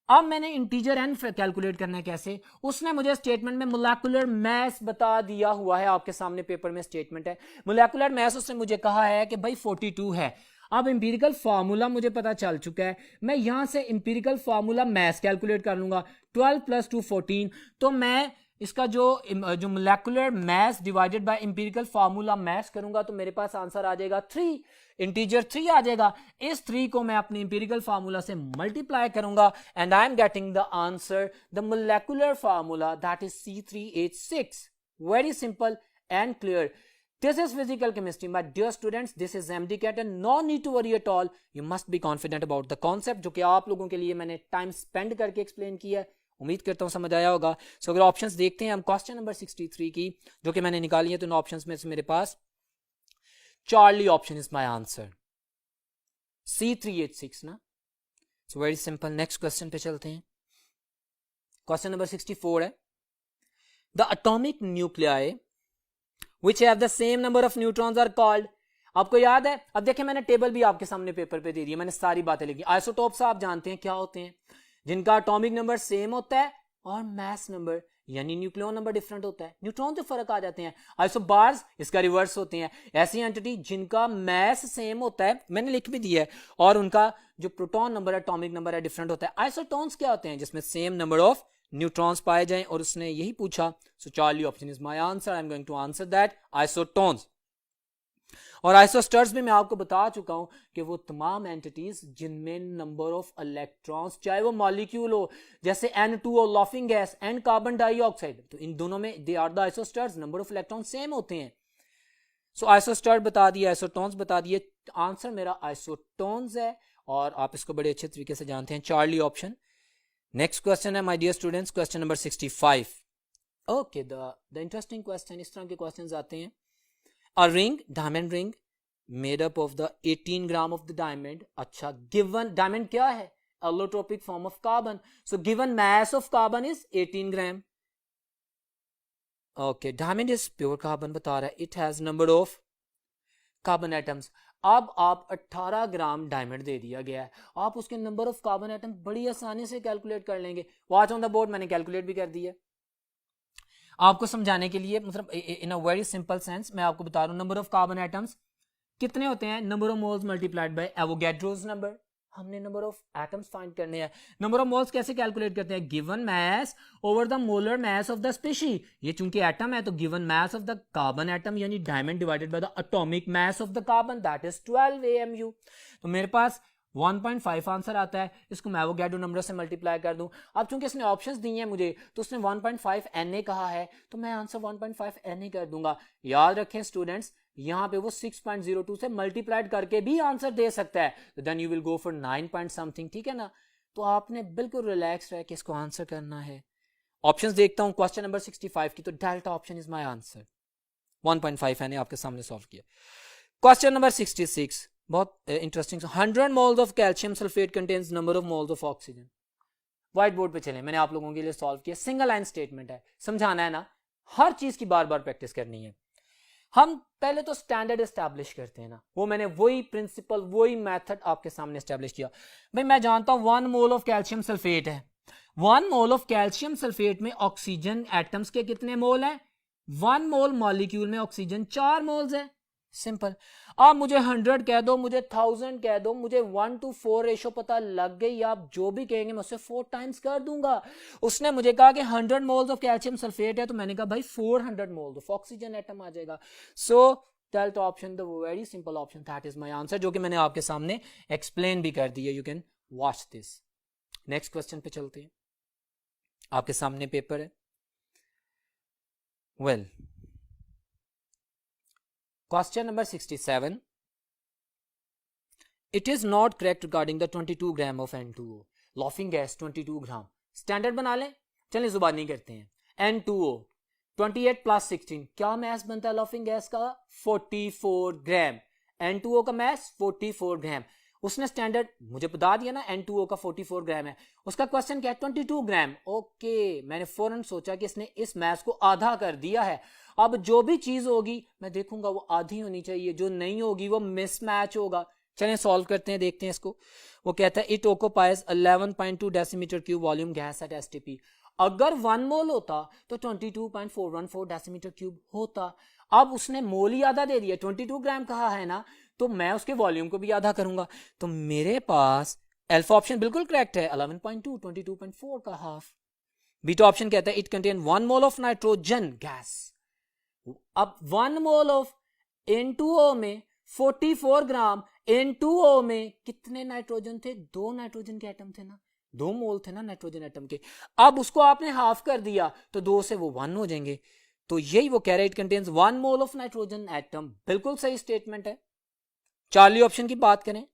अब मैंने इंटीजर n कैलकुलेट करना है कैसे, उसने मुझे स्टेटमेंट में मोलेकुलर मास बता दिया हुआ है, आपके सामने पेपर में स्टेटमेंट है। मोलेकुलर मास उसने मुझे कहा है कि भाई 42 है। अब इंपीरिकल फार्मूला मुझे पता चल चुका है, मैं यहां से इंपीरिकल फार्मूला मास कैलकुलेट कर लूंगा। 12 + 2 14, तो मैं इसका जो molecular mass divided by empirical formula mass करूंगा तो मेरे पास आंसर आ जाएगा 3, इंटीजर 3 आ जाएगा। इस 3 को मैं अपने इंपीरिकल फार्मूला से मल्टीप्लाई करूंगा and I am getting the answer, the molecular formula that is C3H6। Very simple and clear. This is physical chemistry, my dear students. This is MDCAT and no need to worry at all. You must be confident about the concept, जो कि आप लोगों के लिए मैंने time spend करके explain किया है। उम्मीद करता हूं समझ आया होगा। सो अगर ऑप्शंस देखते हैं हम क्वेश्चन नंबर 63 की, जो कि मैंने निकाली है, तो इन ऑप्शंस में से मेरे पास Charlie option is my answer, C3H6 ना। So very simple. Next question पे चलते हैं। क्वेश्चन नंबर 64 है, the atomic nuclei which have the same number of neutrons are called। आपको याद है, अब देखिए मैंने टेबल भी आपके सामने पेपर पे दे दी है, मैंने सारी बातें लिखी। आइसोटोप्स आप जानते हैं क्या होते हैं, जिनका एटॉमिक नंबर सेम होता है और मास नंबर यानी न्यूक्लियन नंबर डिफरेंट होता है, न्यूट्रॉन से फर्क आ जाते हैं। आइसोबार्स इसका रिवर्स होते हैं, ऐसी एंटिटी जिनका मास सेम होता है, मैंने लिख भी दिया है, और उनका जो प्रोटॉन नंबर एटॉमिक नंबर है डिफरेंट होता है। आइसोटोन्स क्या होते हैं, जिसमें सेम नंबर ऑफ न्यूट्रॉन्स पाए जाएं, और उसने यही पूछा। So Charlie option is my answer, I am going to answer that, isotones. और आइसोस्टर्स में मैं आपको बता चुका हूं कि वो तमाम एंटिटीज जिनमें नंबर ऑफ इलेक्ट्रॉन्स, चाहे वो मॉलिक्यूल हो जैसे N2O laughing gas and carbon dioxide, तो इन दोनों में they are the isosters, number of electron same होते हैं। सो आइसोस्टर बता दिया, आइसोटोन्स बता दिए, आंसर मेरा आइसोटोन्स है और आप इसको बड़े अच्छे तरीके से जानते हैं, चार्ली ऑप्शन। नेक्स्ट क्वेश्चन है my dear students, question number 65। Okay, the interesting question, इस तरह के क्वेश्चंस आते हैं। A ring, diamond ring made up of the 18 gram of the diamond. अच्छा, गिवन डायमंड क्या है? Allotropic form of carbon, so given mass of carbon is 18 gram. Okay, diamond is pure carbon बता रहा है, it has number of carbon atoms. अब आप 18 ग्राम diamond दे दिया गया है, आप उसके नंबर ऑफ कार्बन एटम बड़ी आसानी से कैलकुलेट कर लेंगे। वॉच ऑन द बोर्ड, मैंने कैलकुलेट भी कर दिया आपको समझाने के लिए, मतलब इन अ वेरी सिंपल सेंस मैं आपको बता रहा हूं। नंबर ऑफ कार्बन एटम्स कितने होते हैं? Number of moles multiplied by Avogadro's number. हमने नंबर ऑफ एटम्स फाइंड करने हैं। नंबर ऑफ मोल्स कैसे कैलकुलेट करते हैं? Given mass over the molar mass of the species. ये चूंकि एटम है तो given mass of the carbon atom यानी diamond divided by the atomic mass of the carbon, that is 12 AMU। तो मेरे पास 1.5 आंसर आता है, इसको मैं एवोगैड्रो नंबर से मल्टीप्लाई कर दूं। अब चूंकि इसने ऑप्शंस दिए हैं मुझे, तो उसने 1.5 Na कहा है, तो मैं आंसर 1.5 Na कर दूंगा। याद रखें स्टूडेंट्स, यहां पे वो 6.02 से मल्टीप्लाइड करके भी आंसर दे सकता है, तो then you will go for 9 point something, ठीक है ना। तो आपने बिल्कुल रिलैक्स रह के इसको आंसर करना है। ऑप्शंस देखता हूं क्वेश्चन नंबर 65 की, तो delta option is my answer. 1.5 Na आपके सामने सॉल्व किया। क्वेश्चन नंबर 66 बहुत interesting. 100 moles of calcium sulphate contains number of moles of oxygen. White board पे चले, मैंने आप लोगों के लिए सॉल्व किया, सिंगल लाइन स्टेटमेंट है, समझाना है ना, हर चीज की बार बार प्रैक्टिस करनी है। हम पहले तो स्टैंडर्ड एस्टैब्लिश करते हैं ना, वो मैंने वही प्रिंसिपल वही मेथड आपके सामने एस्टैब्लिश किया। भाई मैं जानता हूं 1 मोल ऑफ कैल्शियम सल्फेट है, 1 मोल ऑफ कैल्शियम सल्फेट में ऑक्सीजन एटम्स के कितने मोल हैं? 1 मोल मॉलिक्यूल में ऑक्सीजन 4 मोल्स है, सिंपल। आप मुझे 100 कह दो, मुझे 1000 कह दो, मुझे 1:4 रेशो पता लग गई, आप जो भी कहेंगे मैं उससे 4 टाइम्स कर दूंगा। उसने मुझे कहा कि 100 मोल्स ऑफ कैल्शियम सल्फेट है, तो मैंने कहा भाई 400 मोल्स ऑफ ऑक्सीजन एटम आ जाएगा। So delta option, the very simple option, that is my answer, जो कि मैंने आपके सामने एक्सप्लेन भी कर दिया। You can watch this. Next question पे चलते हैं, आपके सामने पेपर है। Well, question number 67. It is not correct regarding the 22 gram of N2O. Laughing gas 22 gram, standard बना लें, चलिए जुबानी करते हैं। N2O 28 + 16, क्या मैस बनता है लॉफिंग गैस का? 44 ग्राम। N2O का मैस 44 ग्राम। उसने स्टैंडर्ड मुझे बता दिया ना, N2O का 44 ग्राम है। उसका क्वेश्चन क्या है? 22 ग्राम। ओके, मैंने फौरन सोचा कि इसने इस मैस को आधा कर दिया है। अब जो भी चीज होगी मैं देखूंगा वो आधी होनी चाहिए, जो नहीं होगी वो मिसमैच होगा। चलें सॉल्व करते हैं, देखते हैं इसको। वो कहता है it occupies 11.2 decimetre cube volume gas at STP. अगर 1 मोल होता तो 22.414 डेसीमीटर क्यूब होता। अब उसने मोल ही आधा दे दिया, 22 ग्राम कहा है ना, तो मैं उसके वॉल्यूम को भी आधा करूंगा। तो मेरे पास अल्फा ऑप्शन बिल्कुल करेक्ट है, 11.2 22.4 का हाफ। बीटा ऑप्शन कहता है it contain 1 mole of nitrogen gas. अब 1 मोल ऑफ N2O में 44 ग्राम, N2O में कितने नाइट्रोजन थे? 2 नाइट्रोजन के एटम थे ना, 2 मोल थे ना नाइट्रोजन एटम के। अब उसको आपने हाफ कर दिया तो 2 से वो 1 हो जाएंगे। तो यही वो कह रहे it contains 1 mole of nitrogen atom, बिल्कुल सही स्टेटमेंट है। चार्ली ऑप्शन की बात करें,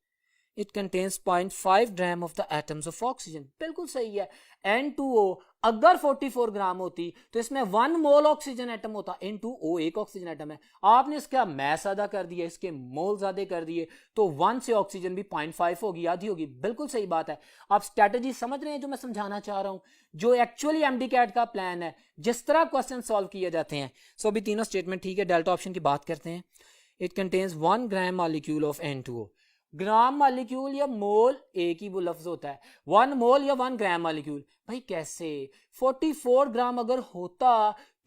it contains 0.5 gram of the atoms of oxygen, बिल्कुल सही है। N2O अगर 44 ग्राम होती तो इसमें 1 मोल ऑक्सीजन एटम होता। N2O एक ऑक्सीजन एटम है, आपने इसका मैस आधा कर दिया, इसके मोल्स आधे कर दिए, तो 1 से ऑक्सीजन भी 0.5 होगी, आधी होगी, बिल्कुल सही बात है। आप स्ट्रेटजी समझ रहे हैं जो मैं समझाना चाह रहा हूं, जो एक्चुअली MDCAT का प्लान है, जिस तरह क्वेश्चन सॉल्व किए जाते हैं। सो अभी तीनों स्टेटमेंट ठीक है, डेल्टा ऑप्शन की बात करते हैं। It contains 1 gram molecule of N2O। Gram molecule या मोल एक ही वो लफ्ज होता है, 1 मोल या 1 ग्राम मॉलिक्यूल। भाई कैसे? 44 ग्राम अगर होता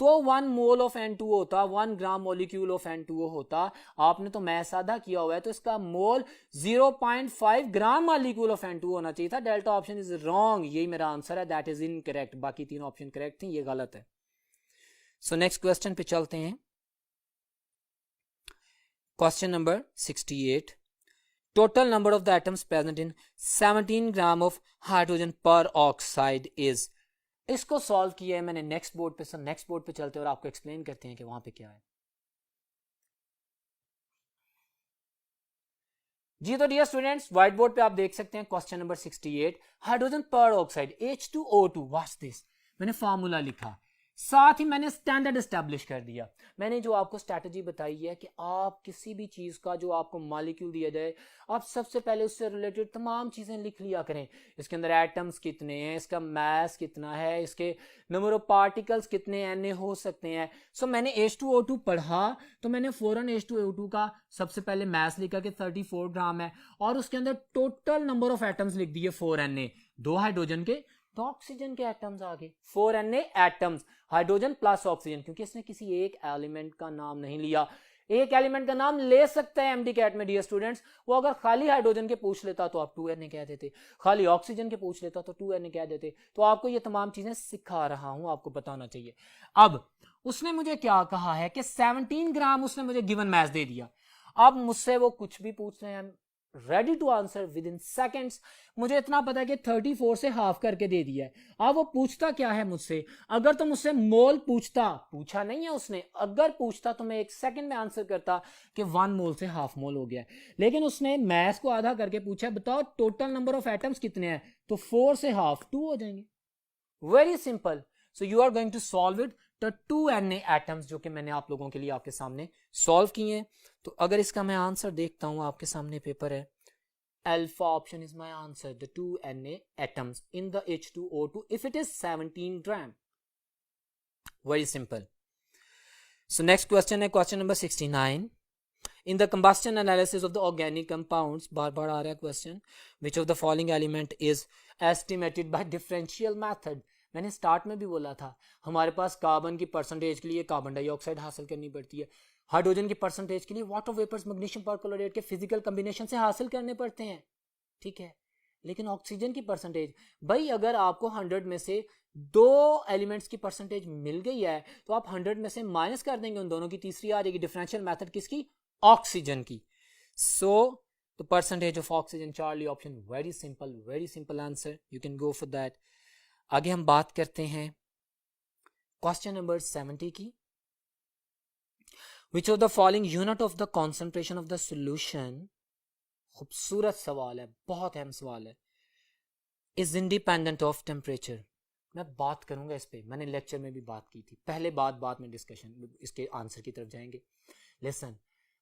तो 1 मोल ऑफ N2O होता, 1 ग्राम मॉलिक्यूल ऑफ N2O होता। आपने तो मैथ आधा किया हुआ है, तो इसका मोल 0.5 ग्राम मॉलिक्यूल ऑफ N2O होना चाहिए था। डेल्टा ऑप्शन इज रॉन्ग, यही मेरा आंसर है, दैट इज इनकरेक्ट। बाकी तीनों ऑप्शन करेक्ट थी, ये गलत है। सो नेक्स्ट क्वेश्चन पे चलते हैं। Question number 68, total number of the atoms present in 17 gram of hydrogen पर ऑक्साइड इज। इसको सॉल्व किया है मैंने नेक्स्ट बोर्ड पे। सर नेक्स्ट बोर्ड पे चलते हैं और आपको एक्सप्लेन करते हैं कि वहां पे क्या है। जी तो डियर स्टूडेंट्स, व्हाइट बोर्ड पे आप देख सकते हैं क्वेश्चन नंबर 68, हाइड्रोजन पर ऑक्साइड H2O2, व्हाट्स दिस। मैंने फार्मूला लिखा, साथ ही मैंने स्टैंडर्ड एस्टैब्लिश कर दिया। मैंने जो आपको स्ट्रैटेजी बताई है कि आप किसी भी चीज का जो आपको मॉलिक्यूल दिया जाए, आप सबसे पहले उससे रिलेटेड तमाम चीजें लिख लिया करें। इसके अंदर एटम्स कितने हैं, इसका मास कितना है, इसके नंबर ऑफ पार्टिकल्स कितने Na हो सकते हैं। सो मैंने H2O2 पढ़ा तो मैंने फौरन H2O2 का सबसे पहले मास लिखा कि 34 ग्राम है, और उसके अंदर टोटल नंबर ऑफ एटम्स लिख दिए 4 Na, 2 हाइड्रोजन के, तो ऑक्सीजन के एटम्स आ गए 4 Na atoms, hydrogen plus oxygen, क्योंकि इसने किसी एक एलिमेंट का नाम नहीं लिया। एक एलिमेंट का नाम ले सकता है एमडी कैट में डियर स्टूडेंट्स, वो अगर खाली हाइड्रोजन के पूछ लेता तो आप 2 Na कह देते, खाली ऑक्सीजन के पूछ लेता तो 2 Na कह देते। तो आपको ये तमाम चीजें सिखा रहा हूं, आपको बताना चाहिए। अब उसने मुझे क्या कहा है कि 17 ग्राम उसने मुझे गिवन मैस दे दिया। अब मुझसे वो कुछ भी पूछ रहे हैं, ready to answer within seconds. मुझे इतना पता है कि 34 से हाफ करके दे दिया है। अब वो पूछता क्या है मुझसे, अगर तो मुझसे मोल पूछता, पूछा नहीं है उसने, अगर पूछता तो मैं 1 सेकंड में आंसर करता कि 1 मोल से हाफ मोल हो गया है। लेकिन उसने मैथ को आधा करके पूछा, बताओ टोटल नंबर ऑफ एटम्स कितने हैं, तो 4 से हाफ 2 हो जाएंगे। Very simple. So you are going to solve it. तो 2 Na एटम्स जो कि मैंने आप लोगों के लिए आपके सामने सॉल्व किए हैं। तो अगर इसका मैं आंसर देखता हूं, आपके सामने पेपर है, alpha option is my answer, the 2 Na atoms in the H2O2 if it is 17 gram. Very simple. So next question है question number 69. In the combustion analysis of the organic compounds, बार बार आ रहा है question, which of the following element is estimated by differential method? मैंने start में भी बोला था, हमारे पास carbon की परसेंटेज के लिए कार्बन डाइऑक्साइड हासिल करनी पड़ती है, हाइड्रोजन की परसेंटेज के लिए वाटर वेपर्स मैग्नीशियम परक्लोरेट के फिजिकल कॉम्बिनेशन से हासिल करने पड़ते हैं, ठीक है। लेकिन ऑक्सीजन की परसेंटेज, भाई अगर आपको 100 में से 2 एलिमेंट्स की परसेंटेज मिल गई है तो आप 100 में से माइनस कर देंगे उन दोनों की, तीसरी आ जाएगी डिफरेंशियल मेथड किसकी, ऑक्सीजन की। So the percentage of oxygen, Charlie option, very simple answer, you can go for that. आगे हम बात करते हैं क्वेश्चन नंबर 70 की। विच of the following unit of the concentration of the solution, खूबसूरत सवाल है, बहुत अहम सवाल है, इज इंडिपेंडेंट ऑफ टेम्परेचर। मैं बात करूंगा इस पे, मैंने लेक्चर में भी बात की थी, पहले बात में डिस्कशन इसके आंसर की तरफ जाएंगे। लिसन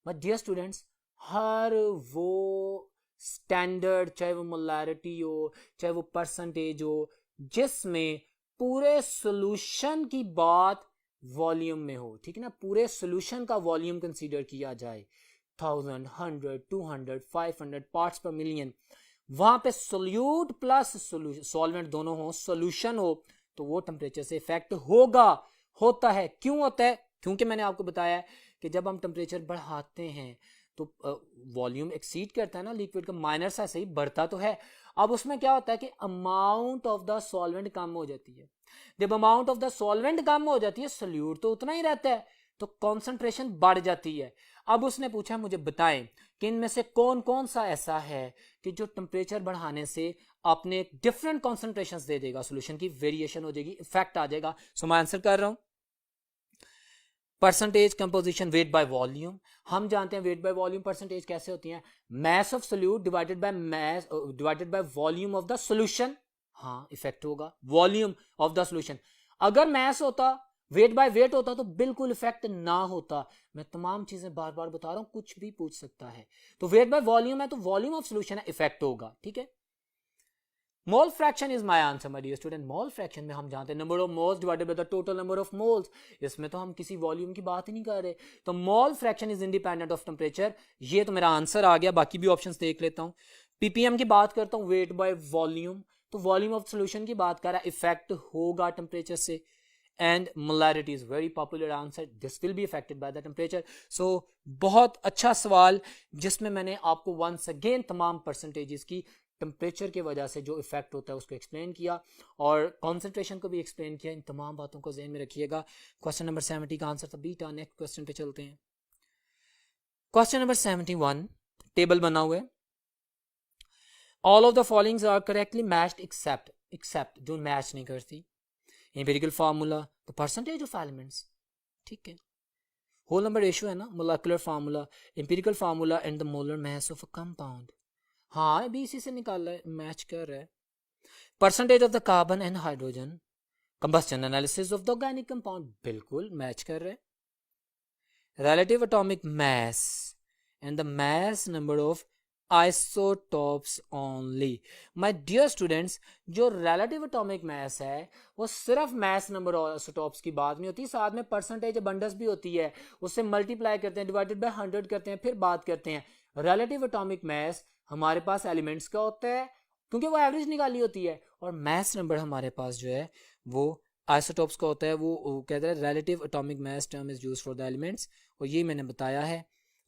बट डियर स्टूडेंट्स, हर वो स्टैंडर्ड, चाहे वो मोलैरिटी हो, चाहे वो परसेंटेज हो, जिसमें पूरे सोल्यूशन की बात वॉल्यूम में हो, ठीक है ना, पूरे सोल्यूशन का वॉल्यूम कंसीडर किया जाए, 1000, 100, 200, 500 पार्ट्स पर मिलियन, वहां पे सोल्यूट प्लस सॉल्वेंट दोनों हो, सॉल्यूशन हो, तो वो टेम्परेचर से इफेक्ट होगा, होता है। क्यों होता है? क्योंकि मैंने आपको बताया है कि जब हम टेम्परेचर बढ़ाते हैं तो वॉल्यूम एक्सीड करता है ना लिक्विड का, माइनर सा सही बढ़ता तो है। अब उसमें क्या होता है कि अमाउंट ऑफ द सॉल्वेंट कम हो जाती है। जब अमाउंट ऑफ द सॉल्वेंट कम हो जाती है, सोल्यूट तो उतना ही रहता है, तो कॉन्सेंट्रेशन बढ़ जाती है। अब उसने पूछा मुझे बताएं कि इनमें से कौन कौन सा ऐसा है कि जो टेम्परेचर बढ़ाने से अपने डिफरेंट कॉन्सेंट्रेशंस दे देगा, सॉल्यूशन की वेरिएशन हो जाएगी, इफेक्ट आ जाएगा। सो मैं आंसर कर रहा हूं, percentage composition wait by volume. हम जानते हैं वेट बाय वॉल्यूम परसेंटेज कैसे होती है, mess of solute divided by volume of the solution. हाँ, इफेक्ट होगा वॉल्यूम ऑफ द सॉल्यूशन। अगर मैस होता, वेट बाय वेट होता, तो बिल्कुल इफेक्ट ना होता। मैं तमाम चीजें बार बार बता रहा हूं, कुछ भी पूछ सकता है। तो वेट बाय वॉल्यूम है तो वॉल्यूम ऑफ सॉल्यूशन है, इफेक्ट होगा, ठीक है। Mole fraction is my answer my dear student. Mole fraction में हम जानते हैं number of moles divided by the total number of moles. इसमें तो हम किसी वॉल्यूम की बात ही नहीं कर रहे, तो मोल fraction is independent of temperature. ये तो मेरा आंसर आ गया, बाकी भी ऑप्शंस देख लेता हूं। पीपीएम की बात करता हूं, वेट बाय वॉल्यूम, तो वॉल्यूम ऑफ सॉल्यूशन की बात कर रहा है, इफेक्ट होगा टेम्परेचर से। And molarity is very popular answer, this will be affected by the temperature. So बहुत अच्छा सवाल, जिसमें मैंने आपको वंस अगेन तमाम परसेंटेजेस की टेम्परेचर की वजह से जो इफेक्ट होता है उसको एक्सप्लेन किया, और कॉन्सेंट्रेशन को भी एक्सप्लेन किया। इन तमाम बातों को ध्यान में रखिएगा। क्वेश्चन नंबर 70 का आंसर था बीटा। नेक्स्ट क्वेश्चन पे चलते हैं। क्वेश्चन नंबर 71, टेबल बना हुआ है. All of the followings are correctly matched except जो मैच नहीं करती. Empirical formula, the percentage of elements, ठीक है. होल नंबर रेशियो है ना, molecular formula, empirical formula and the molar mass of a compound. हाँ अभी इसी से निकाला है, मैच कर रहा है. Percentage of the carbon and hydrogen, combustion analysis of the organic compound, बिल्कुल मैच कर रहा है. relative atomic mass and the mass number of isotopes only. My dear students, जो relative atomic mass है वो सिर्फ mass number of isotopes की बात नहीं होती, साथ में percentage abundance भी होती है. उससे multiply करते हैं, divided by 100 करते हैं, फिर बात करते हैं. relative atomic mass हमारे पास elements का होता है क्योंकि वो एवरेज निकाली होती है, और mass number हमारे पास जो है वो आइसोटॉप्स का होता है. वो कहते हैं relative atomic mass term is used for the elements, और ये मैंने बताया है.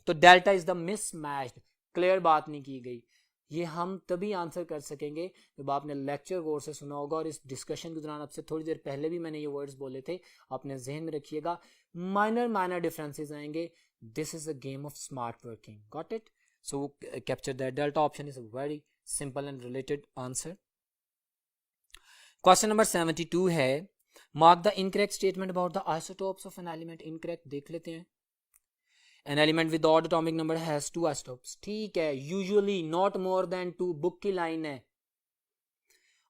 तो delta is the mismatched, clear बात नहीं की गई. ये हम तभी आंसर कर सकेंगे जब आपने लेक्चर गौर से सुना होगा, और इस डिस्कशन के दौरान आपसे थोड़ी देर पहले भी मैंने ये वर्ड्स बोले थे, आपने जहन में रखिएगा. माइनर डिफरेंसेस आएंगे. This is a game of smart working, got it. So capture that. Delta option is a very simple and related answer. Question number 72 है, mark the incorrect statement about the isotopes of an element. Incorrect देख लेते हैं. An element with odd atomic number has 2 isotopes, ठीक है. Usually not more than 2, book की line है.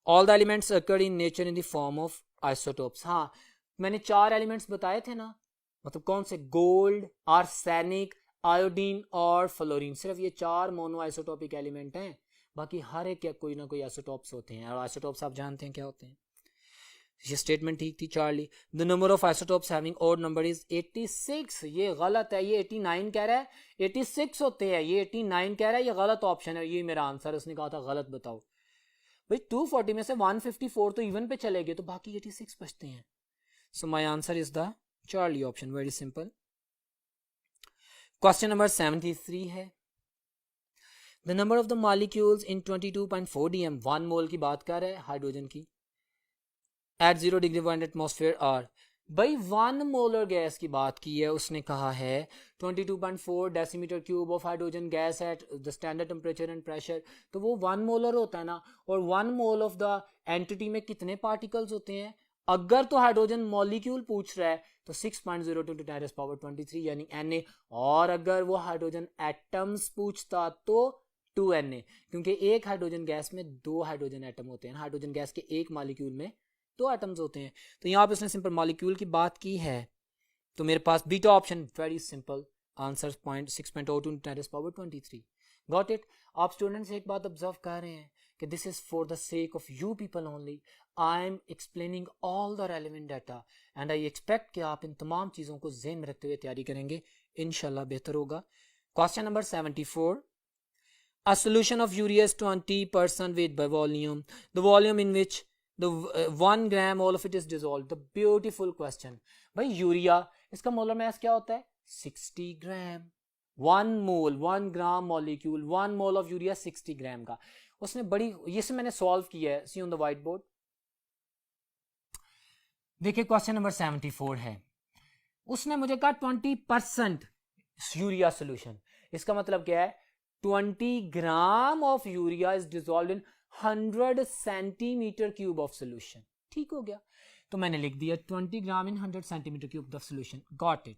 All the elements occur in nature in the form of isotopes. हाँ मैंने 4 elements बताए थे ना, मतलब कौन से, गोल्ड, आर्सेनिक, आयोडीन और फ्लोरीन. सिर्फ ये 4 मोनो आइसोटोपिक एलिमेंट हैं, बाकी हर एक या कोई ना कोई आइसोटोप्स होते हैं. और आइसोटोप्स आप जानते हैं क्या होते हैं. ये स्टेटमेंट ठीक थी. Charlie, the number of isotopes having odd number is 86. ये गलत है, ये 89 कह रहा है, 86 होते हैं. ये 89 कह रहा है, ये गलत ऑप्शन है. ये मेरा आंसर, उसने कहा था गलत बताओ. भाई 240 में से 154 तो इवन पे चले गए, तो बाकी 86 बचते हैं. So my answer is the Charlie option. Very simple. Question number 73 है, the number of the molecules in 22.4 dm, 1 मोल की बात कर रहा है हाइड्रोजन की, एट 0 डिग्री 1 एटमॉस्फेयर आर. भाई 1 मोलर गैस की बात की है, उसने कहा है 22.4 decimetre cube of hydrogen gas at the standard temperature and pressure. तो वो 1 मोलर होता है ना, और 1 मोल ऑफ द एंटिटी में कितने पार्टिकल्स होते हैं. अगर तो हाइड्रोजन मॉलिक्यूल पूछ रहा है तो 6.02 × 10⁻23 यानी Na, और अगर वो हाइड्रोजन एटम्स पूछता तो 2Na, क्योंकि एक हाइड्रोजन गैस में 2 हाइड्रोजन एटम होते हैं. हाइड्रोजन गैस के एक मॉलिक्यूल में 2 एटम्स होते हैं. तो यहाँ पे उसने सिंपल मॉलिक्यूल की बात की है, तो मेरे पास beta option very simple answer. 6.02 × 10⁻23. Got it. आप स्टूडेंट्स एक बात ऑब्जर्व कर रहे हैं कि this is for the sake of you people only. I am explaining all the relevant data and I expect कि आप इन तमाम चीज़ों को ज़हन में रखते हुए तैयारी करेंगे, इंशाल्लाह बेहतर होगा. Question number 74, a solution of urea is 20% weight by volume, the volume in which the 1 gram all of it is dissolved. The beautiful question. भाई यूरिया, इसका मोलर मास क्या होता है, 60 ग्राम. 1 मोल, 1 gram molecule, 1 mole of urea 60 ग्राम का. उसने बड़ी, ये से मैंने सॉल्व किया है, सी ऑन द व्हाइट बोर्ड. देखिए क्वेश्चन नंबर 74 है, उसने मुझे कहा 20% यूरिया सोल्यूशन. इसका मतलब क्या है, 20 gram of urea is dissolved in 100 centimetre cube of solution. ठीक हो गया. तो मैंने लिख दिया 20 ग्राम इन 100 centimetre cube of solution. Got it.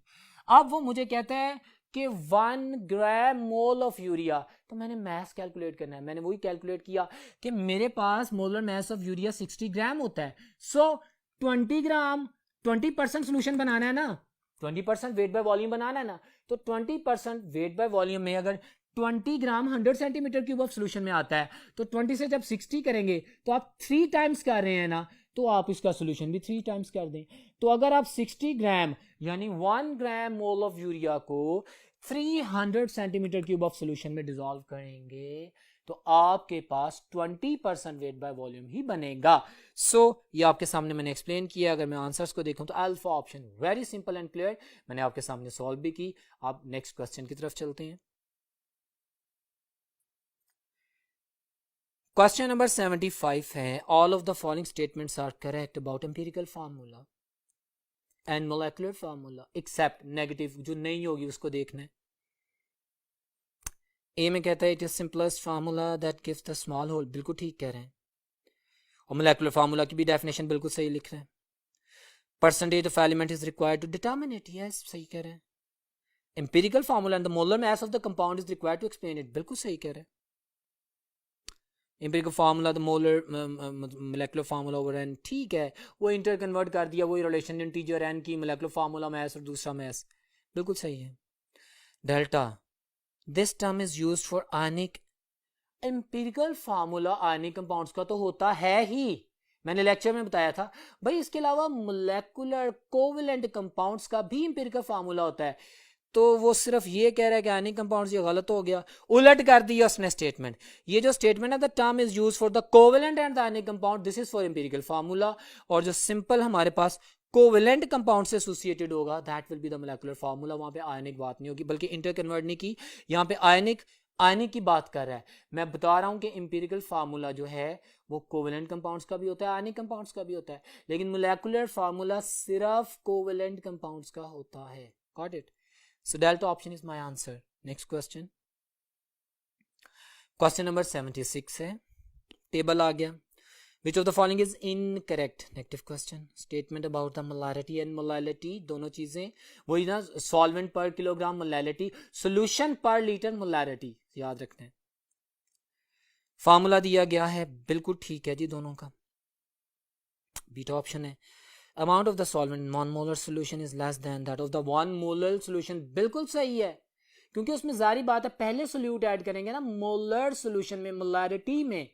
अब वो मुझे कहता है कि 1 ग्राम मोल ऑफ यूरिया, तो मैंने मास कैलकुलेट करना है. मैंने वही कैलकुलेट किया कि मेरे पास मोलर मास ऑफ यूरिया 60 ग्राम होता है. सो 20 ग्राम, 20% सोल्यूशन बनाना है ना, 20% वेट बाय वॉल्यूम बनाना है ना, तो 20% वेट बाय वॉल्यूम में अगर 20 ग्राम 100 सेंटीमीटर क्यूब ऑफ सोल्यूशन में आता है, तो 20 से जब 60 करेंगे तो आप 3 टाइम्स कर रहे हैं ना, तो आप इसका सोल्यूशन भी 3 टाइम्स कर दें. तो अगर आप 60 ग्राम यानी 1 ग्राम मोल ऑफ यूरिया को 300 सेंटीमीटर क्यूब ऑफ सोल्यूशन में डिसॉल्व करेंगे तो आपके पास 20% वेट बाय वॉल्यूम ही बनेगा. सो ये आपके सामने मैंने एक्सप्लेन किया. अगर मैं आंसर्स को देखूं तो alpha option very simple and clear, मैंने आपके सामने सॉल्व भी की. आप नेक्स्ट क्वेश्चन की तरफ चलते हैं. क्वेश्चन नंबर 75 है, all of the following statements are correct about empirical formula and molecular formula except negative, जो नहीं होगी उसको देखना है. ए में कहता है it is simplest formula that gives the small whole, बिल्कुल ठीक कह रहे हैं, और मोलेकुलर फार्मूला की भी डेफिनेशन बिल्कुल सही लिख रहे हैं। Percentage of element is required to determine it, yes सही कह रहे हैं। Empirical formula and the molar mass of the compound is required to explain it, बिल्कुल सही कह रहे हैं। Empirical formula the molar molecular formula over n, ठीक है, वो इंटर कन्वर्ट कर दिया, वही रिलेशन इंटीजर एन की, मोलेकुलर फार्मूला मैस और दूसरा मैस, बिल्कुल सही है। Delta, this term is used for ionic, empirical formula ionic compounds का तो होता है ही, मैंने लेक्चर में बताया था भाई, इसके अलावा मोलेकुलर कोवेलेंट कंपाउंड्स का भी एम्पिरिकल फार्मूला होता है। तो वो सिर्फ ये कह रहा है कि आयनिक कंपाउंड्स, ये गलत हो गया, उलट कर दिया उसने स्टेटमेंट। ये जो स्टेटमेंट है the term is used for the covalent and the ionic compound, this is for empirical formula, और जो सिंपल हमारे पास कोवेलेंट कंपाउंड से एसोसिएटेड होगा that will be the molecular formula, वहां पे आयनिक बात नहीं होगी, बल्कि इंटर कन्वर्ट नहीं की, यहाँ पे आयनिक की बात कर रहा है। मैं बता रहा हूं कि एम्पिरिकल फार्मूला जो है वो कोवेलेंट कंपाउंड्स का भी होता है, आयनिक कंपाउंड्स का भी होता है, लेकिन मोलेकुलर फार्मूला सिर्फ कोवेलेंट कंपाउंड्स का होता है। Got it? So delta option is my answer. Next question. Question number 76 है, टेबल आ गया। Which of the following is incorrect? Negative question. Statement about the molarity and molality, दोनों चीजें वही ना, solvent per kilogram molality, solution per liter molarity, याद रखना है। Formula दिया गया है, बिल्कुल ठीक है जी दोनों का, बीटा ऑप्शन है। Amount of the solvent non-molar solution is less than that of the one molar solution, बिल्कुल सही है, क्योंकि उसमें जारी बात है पहले सोल्यूट ऐड करेंगे ना मोलर सोल्यूशन में, मोलारिटी में,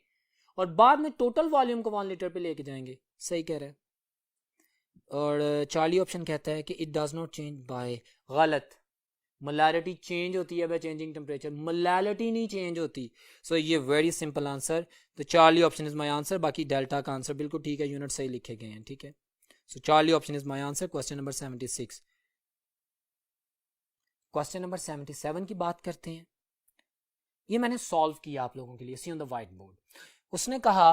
और बाद में टोटल वॉल्यूम को 1 लीटर पे लेके जाएंगे, सही कह रहे हैं। और चार्ली ऑप्शन कहता है कि it does not change bye, गलत, मोलारिटी चेंज होती है बाय चेंजिंग टेम्परेचर, मोलारिटी नहीं चेंज होती। सो ये वेरी सिंपल आंसर, तो Charlie option is my answer. बाकी डेल्टा का आंसर बिल्कुल ठीक है, यूनिट सही लिखे गए हैं, ठीक है। So Charlie option is my answer. Question number 76. Question number 77 की बात करते हैं। ये मैंने सॉल्व किया आप लोगों के लिए, सी ऑन द व्हाइट बोर्ड। उसने कहा,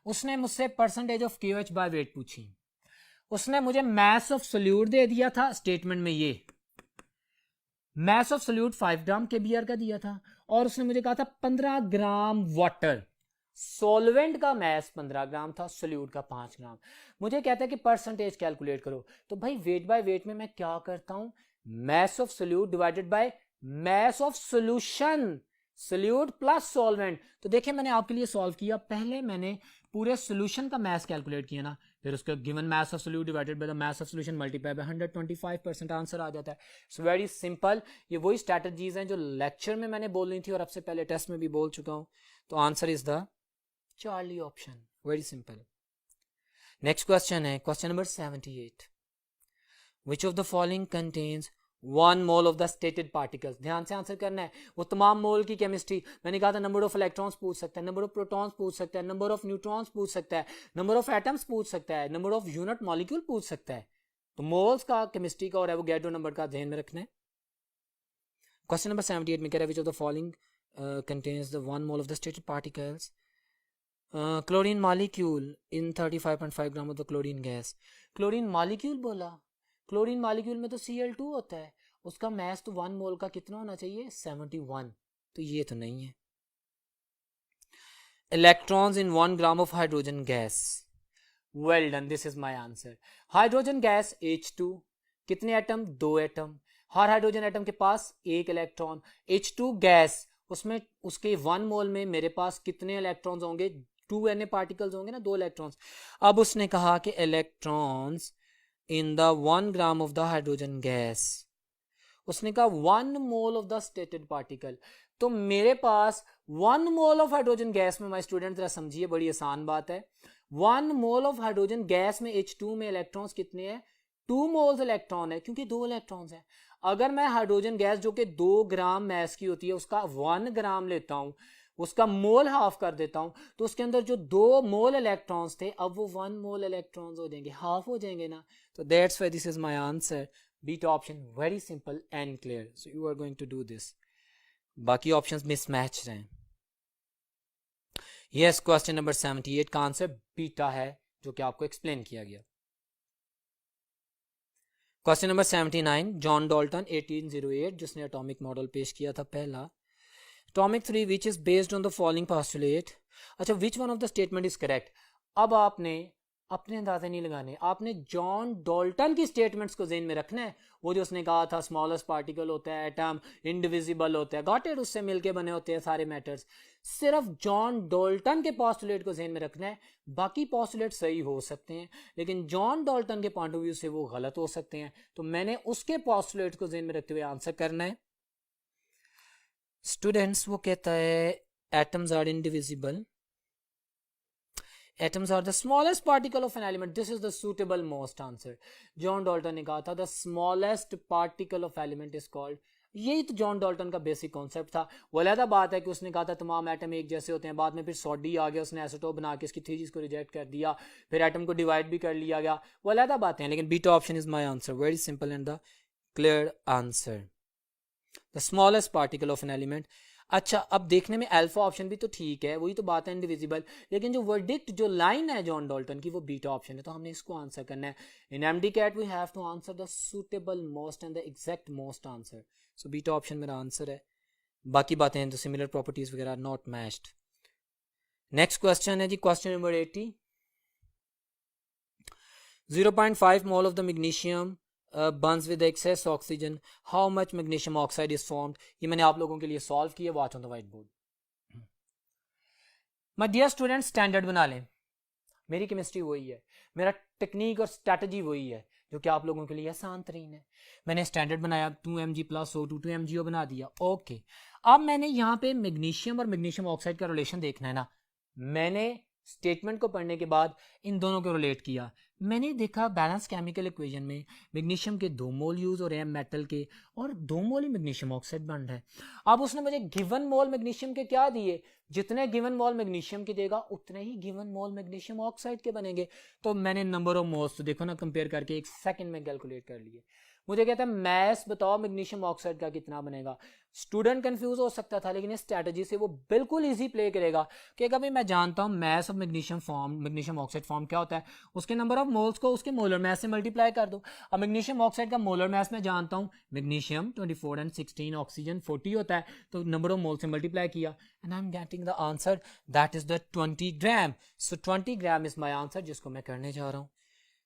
उसने मुझसे percentage of KOH by weight पूछी, उसने मुझे मैस ऑफ सोल्यूट दे दिया था, स्टेटमेंट में ये mess of solute 5 gram KBr का दिया था, और उसने मुझे कहा था 15 ग्राम वाटर, सॉल्वेंट का मैस 15 ग्राम था, सोल्यूट का 5 ग्राम। मुझे कहता है कि परसेंटेज कैलकुलेट करो, तो भाई वेट बाय वेट में मैं क्या करता हूं, mess of solute divided by mass of solution, solute plus solvent. तो देखिए मैंने आपके लिए सॉल्व किया, पहले मैंने पूरे सोल्यूशन का मैस कैलकुलेट किया ना, फिर उसका given mass of solute divided by the mass of solution multiply by 125%, answer आ जाता है। सो वेरी सिंपल, ये वही स्ट्रैटेजीज हैं जो लेक्चर में मैंने बोल रही थी और अब से पहले टेस्ट में भी बोल चुका हूं। तो answer is the Charlie option, very simple. Next question है question number 78. Which of the following contains 1 mole of the stated particles? ध्यान से आंसर करना है, वो तमाम मोल की केमिस्ट्री, मैंने कहा था नंबर ऑफ इलेक्ट्रॉन्स पूछ सकता है, नंबर ऑफ प्रोटॉन्स पूछ सकता है, नंबर ऑफ न्यूट्रॉन्स पूछ सकता है, नंबर ऑफ एटम्स पूछ सकता है, नंबर ऑफ यूनिट मॉलिक्यूल पूछ सकता है। तो मोल्स का केमिस्ट्री का और एवोगैड्रो नंबर का ध्यान में रखना है। क्वेश्चन नंबर 78 में कह रहा है which of the following contains the 1 mole of the stated particles? Chlorine molecule in 35.5 gram of the chlorine gas. Chlorine molecule बोला, क्लोरीन मॉलिक्यूल में तो Cl2 होता है, उसका मैस तो 1 मोल का कितना होना चाहिए, 71, तो ये तो नहीं है। Electrons in 1 gram of hydrogen gas, well done, this is my answer. Hydrogen gas H2, कितने एटम, 2 एटम, हर हाइड्रोजन एटम के पास 1 इलेक्ट्रॉन। H2 गैस, उसमें उसके 1 मोल में मेरे पास कितने इलेक्ट्रॉन्स होंगे, 2 Na पार्टिकल्स होंगे ना, 2 इलेक्ट्रॉन्स। अब उसने कहा कि electrons in the 1 gram of the hydrogen gas, उसने कहा 1 मोल ऑफ द स्टेटेड पार्टिकल, तो मेरे पास 1 मोल ऑफ हाइड्रोजन गैस में, माय स्टूडेंट जरा समझिए, बड़ी आसान बात है, 1 मोल ऑफ हाइड्रोजन गैस में H2 में इलेक्ट्रॉन्स कितने हैं, 2 मोल्स इलेक्ट्रॉन है, क्योंकि 2 इलेक्ट्रॉन्स हैं। अगर मैं हाइड्रोजन गैस जो कि 2 ग्राम मैस की होती है उसका 1 ग्राम लेता हूं, उसका मोल हाफ कर देता हूं, तो उसके अंदर जो 2 मोल इलेक्ट्रॉन्स थे अब वो 1 मोल इलेक्ट्रॉन्स हो जाएंगे, हाफ हो जाएंगे ना। तो that's why this is my answer, beta option, very simple and clear. So you are going to do this, बाकी ऑप्शंस मिसमैच रहे। यस, क्वेश्चन नंबर 78 का आंसर बीटा है, जो कि आपको एक्सप्लेन किया गया। क्वेश्चन नंबर 79, जॉन डॉल्टन 1808 जिसने एटॉमिक मॉडल पेश किया था पहला. Atomic theory which is based on the following postulate. अच्छा, which one of the statement is correct. अब आपने अपने अंदाजे नहीं लगाने, आपने जॉन डॉल्टन की स्टेटमेंट्स को ज़हन में रखना है. वो जो उसने कहा था स्मॉलेस्ट पार्टिकल होता है एटम, इंडिविजिबल होता है, गॉट इट, उससे मिलके बने होते हैं सारे मैटर्स. सिर्फ जॉन डॉल्टन के पोस्टुलेट को ज़हन में रखना है. बाकी पोस्टुलेट सही हो सकते हैं लेकिन जॉन डॉल्टन के पॉइंट ऑफ व्यू से वो गलत हो सकते हैं. तो मैंने उसके पोस्टुलेट को ज़हन में रखते हुए आंसर करना है. स्टूडेंट्स, वो कहता है atoms are indivisible, atoms are the smallest particle of an element. This is the suitable most answer. John Dalton ने कहा था the smallest particle of element is called. यही तो जॉन डॉल्टन का बेसिक कॉन्सेप्ट था. वो अलग बात है कि उसने कहा था तमाम एटम एक जैसे होते हैं, बाद में फिर सोडी आ गया, उसने एसीटोप बना के इसकी थीसिस को रिजेक्ट कर दिया, फिर एटम को डिवाइड भी कर लिया गया. वो अलग बातें हैं, लेकिन beta option is my answer. Very simple and the clear answer, the smallest particle of an element. अच्छा, अब देखने में अल्फा ऑप्शन भी तो ठीक है, वही तो बात है इंडिविजिबल, लेकिन जो वर्डिक्ट जो लाइन है जॉन डॉल्टन की वो बीटा ऑप्शन है, तो हमने इसको आंसर करना है. In MD CAT we have to answer the suitable most and the exact most answer. So beta option मेरा आंसर है. बाकी बातें हैं तो सिमिलर प्रॉपर्टीज वगैरह नॉट मैच्ड. नेक्स्ट क्वेश्चन है जी, question number 80. 0.5 mole of the magnesium burns with excess oxygen. How much magnesium oxide is formed? ये मैंने आप लोगों के लिए सॉल्व किया. Watch on the whiteboard. My dear student, standard बना लें. मेरी केमिस्ट्री वही है, मेरा टेक्निक और स्ट्रैटेजी वही है जो कि आप लोगों के लिए आसान तरीन है. मैंने स्टैंडर्ड बनाया 2mg प्लस O2 2mgO बना दिया. ओके, अब मैंने यहाँ पे मैग्नीशियम और मैग्नीशियम ऑक्साइड का रिलेशन देखना है ना. मैंने स्टेटमेंट को पढ़ने के बाद इन दोनों को रिलेट किया. मैंने देखा बैलेंस केमिकल इक्वेशन में मैग्नीशियम के 2 मोल यूज हो रहे हैं मेटल के, और 2 मोल ही मैग्नीशियम ऑक्साइड बन रहा है. अब उसने मुझे गिवन मोल मैग्नीशियम के क्या दिए, जितने गिवन मोल मैग्नीशियम के देगा उतने ही गिवन मोल मैग्नीशियम ऑक्साइड के बनेंगे. तो मैंने नंबर ऑफ मोल्स तो देखो ना कंपेयर करके एक सेकंड में कैलकुलेट कर लिए. मुझे कहता है मैस बताओ मैग्नीशियम ऑक्साइड का कितना बनेगा. स्टूडेंट कंफ्यूज हो सकता था, लेकिन इस स्ट्रैटेजी से वो बिल्कुल इजी प्ले करेगा कि कभी मैं जानता हूं mess of magnesium form, magnesium oxide form क्या होता है, उसके नंबर ऑफ मोल्स को उसके मोलर मैस से मल्टीप्लाई कर दो. अब मैग्नीशियम ऑक्साइड का मोलर मैस मैं जानता हूं, मैग्नीशियम 24 एंड 16, ऑक्सीजन 40 होता है, तो नंबर ऑफ मोल से मल्टीप्लाई किया and I am getting the answer that is the 20 gram. So 20 gram is my answer जिसको मैं करने जा रहा हूँ.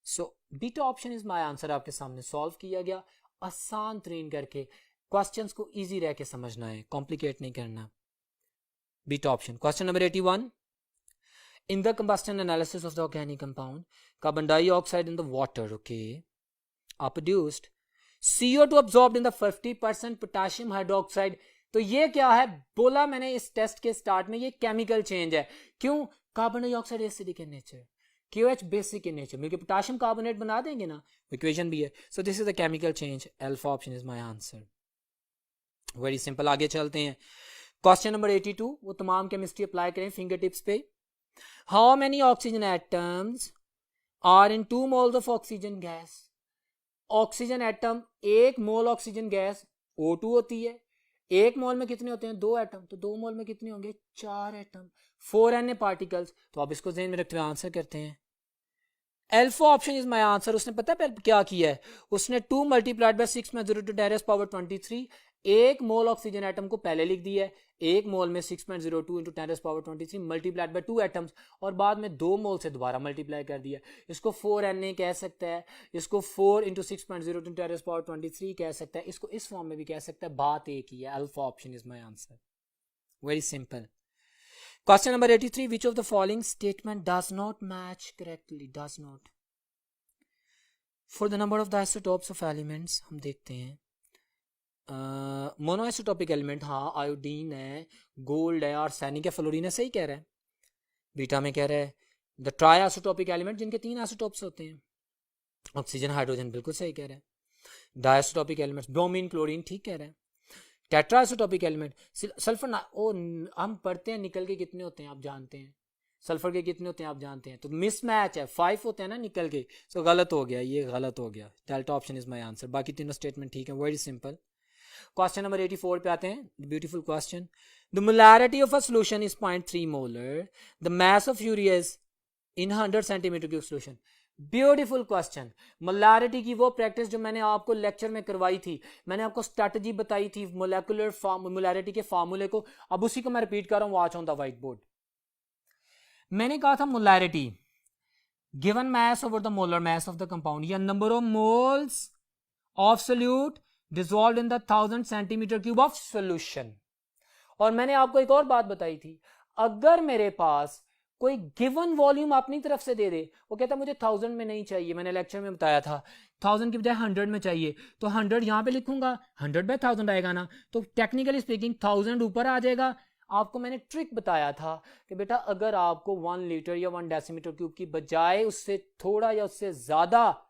सो beta option is my answer आपके सामने सॉल्व किया गया आसान तरीन करके. क्वेश्चंस को इजी रह के समझना है, कॉम्प्लिकेट नहीं करना. Beta option. Question number 81. In the combustion analysis of the organic compound, carbon dioxide in the water, okay, are produced. CO2 absorbed in the 50% potassium hydroxide. तो ये क्या है बोला मैंने इस टेस्ट के स्टार्ट में, ये केमिकल चेंज है. क्यों? Carbon dioxide acidic in nature, KOH basic in nature, मिलकर पोटेशियम कार्बोनेट बना देंगे ना, इक्वेशन भी है. So this is the chemical change. Alpha option is my answer. Very simple. आगे चलते हैं. Question number 82. वो तमाम केमिस्ट्री अप्लाई करें फिंगर टिप्स पे. How many oxygen atoms are in 2 moles of oxygen gas. Oxygen atom, 1 mole oxygen gas O2 होती है, 1 मोल में कितने होते हैं 2 एटम, तो 2 मोल में कितने होंगे 4 एटम, 4 Na पार्टिकल्स. तो आप इसको ध्यान में रखते हुए आंसर करते हैं. Alpha option is my answer. उसने पता है क्या किया है, उसने 2 मल्टीप्लाइड बाय 6 में 0 to 10⁻23 1 मोल ऑक्सीजन एटम को पहले लिख दिया है, 1 मोल में 6.02 into 10⁻23 मल्टीप्लाइड बाय 2 एटम्स, और बाद में 2 मोल से दोबारा मल्टीप्लाई कर दिया. इसको 4Na कह सकता है, इसको 4 into 6.02 into 10⁻23 कह सकता है, इसको इस फॉर्म में भी कह सकता है. बात एक ही है. Alpha option is my answer. Very simple. Question number 83. Which of the following statement does not match correctly? Does not. For the number of the isotopes of elements, हम देखते हैं. मोनोआइसोटोपिक एलिमेंट, हाँ आयोडीन है, गोल्ड है, arsenic है, fluorine है, सही कह रहा है. बीटा में कह रहा है द ट्राई आइसोटोपिक एलिमेंट जिनके 3 आइसोटोप्स होते हैं. ऑक्सीजन हाइड्रोजन बिल्कुल सही कह रहा है. डाइसोटोपिक एलिमेंट्स ब्रोमीन क्लोरीन ठीक कह रहा है. टेट्राइसोटोपिक एलिमेंट सल्फर ना, ओ हम पढ़ते हैं निकल के कितने होते हैं आप जानते हैं, सल्फर के कितने होते हैं आप जानते हैं, तो मिसमैच है, 5 होते हैं ना निकल के. सो गलत हो गया, ये गलत हो गया. Delta option is my answer. बाकी तीनों स्टेटमेंट ठीक है. Very simple. क्वेश्चन नंबर 84 पे आते हैं. Beautiful question. The molarity of a solution is 0.3 molar. The mass of urea is in 100 centimetre cube solution. Beautiful question. Molarity की वो practice जो मैंने आपको लेक्चर में करवाई थी, मैंने आपको स्ट्रेटजी बताई थी मोलैरिटी के फार्मूले को, अब उसी को मैं रिपीट कर रहा हूं, watch on the white board. मैंने कहा था molarity given mass over the molar mass of the compound या number of moles of solute dissolved in the 1000 centimeter cube of solution। और मैंने आपको एक और बात बताई थी, अगर मेरे पास कोई गिवन वॉल्यूम अपनी तरफ से दे दे, वो कहता मुझे 1000 में नहीं चाहिए, मैंने लेक्चर में बताया था 1000 की बजाय 100 में चाहिए, तो 100 यहां पे लिखूंगा, 100/1000 आएगा ना, तो टेक्निकली स्पीकिंग 1000 ऊपर आ जाएगा। आपको मैंने ट्रिक बताया था कि बेटा अगर आपको 1 लीटर या 1 डेसीमीटर क्यूब की बजाय उससे थोड़ा या उससे ज्यादा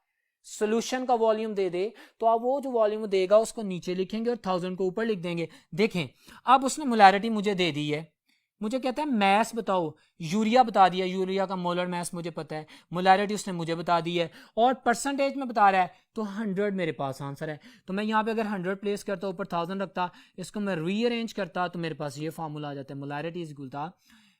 सोल्यूशन का वॉल्यूम दे दे, तो आप वो जो वॉल्यूम देगा उसको नीचे लिखेंगे और 1000 को ऊपर लिख देंगे। देखें अब उसने मोलैरिटी मुझे दे दी है, मुझे कहता है मैस बताओ, यूरिया बता दिया, यूरिया का मोलर मैस मुझे पता है, मोलैरिटी उसने मुझे बता दी है और परसेंटेज में बता रहा है, तो 100 मेरे पास आंसर है। तो मैं यहाँ पे अगर 100 प्लेस करता, ऊपर 1000 रखता, इसको मैं रीअरेंज करता, तो मेरे पास ये फार्मूला आ जाता है, मोलैरिटी इज इक्वल था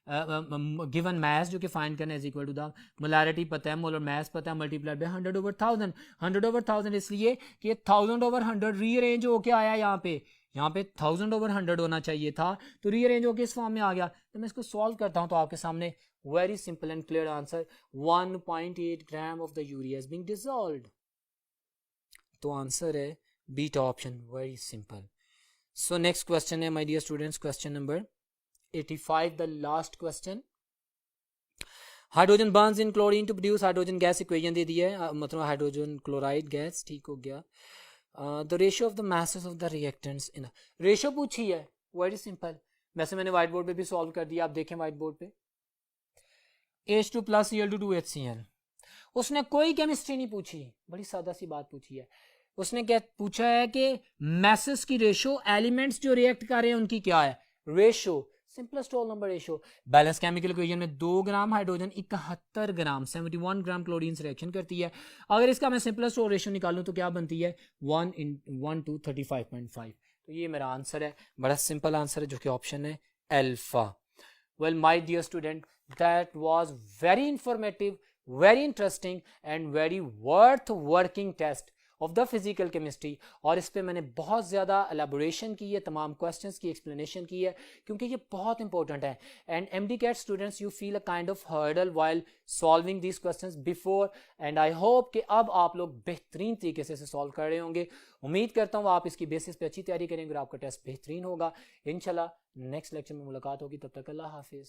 गिवन मैस जो कि फाइंड करना is equal to the molarity पता है, मोलर मैस पता है, मल्टीप्लाइड बाय 100/1000। 100/1000 इसलिए कि 1000/100 रीअरेंज होके आया यहाँ पे 1000/100 होना चाहिए था, तो रीअरेंज होके इस फॉर्म में आ गया। तो मैं इसको सॉल्व करता हूं, तो आपके सामने very simple and clear answer 1.8 gram of the urea is being dissolved. तो आंसर है beta option, very simple. So next question है my dear students, question number 85, the last question. Hydrogen burns in chlorine to produce hydrogen gas, equation दे दी है, मतलब hydrogen chloride gas, ठीक हो गया। The ratio of the masses of the reactants in, ratio पूछी है, वेरी सिंपल। वैसे मैंने व्हाइट बोर्ड पे भी सॉल्व कर दिया, आप देखें व्हाइट बोर्ड पे, H2 + Cl2 2HCl। उसने कोई केमिस्ट्री नहीं पूछी, बड़ी सादा सी बात पूछी है। उसने क्या पूछा है कि मैसेस की रेशियो, एलिमेंट्स जो रिएक्ट कर रहे हैं उनकी क्या है ratio, simplest whole number ratio. Balance chemical equation में 2 gram hydrogen 71 gram 71 gram chlorine से रिएक्शन करती है। अगर इसका मैं सिंपलेस्ट होल रेशियो निकालूं तो क्या बनती है 1:35.5। तो ये मेरा आंसर है, बड़ा सिंपल आंसर है जो कि ऑप्शन है alpha. Well my dear student, that was very informative, very interesting and very worth working test of the physical chemistry. और इस पे मैंने बहुत ज़्यादा एलेबोरेशन की है, तमाम क्वेश्चंस की एक्सप्लेनेशन की है, क्योंकि ये बहुत इंपॉर्टेंट है। And MD CAT students, you feel a kind of hurdle while solving these questions before, and I hope कि अब आप लोग बेहतरीन तरीके से सॉल्व कर रहे होंगे। उम्मीद करता हूँ आप इसकी बेसिस पे अच्छी तैयारी करेंगे और आपका टेस्ट बेहतरीन होगा। इंशाल्लाह नेक्स्ट लेक्चर में मुलाकात होगी, तब तक अल्लाह हाफिज़।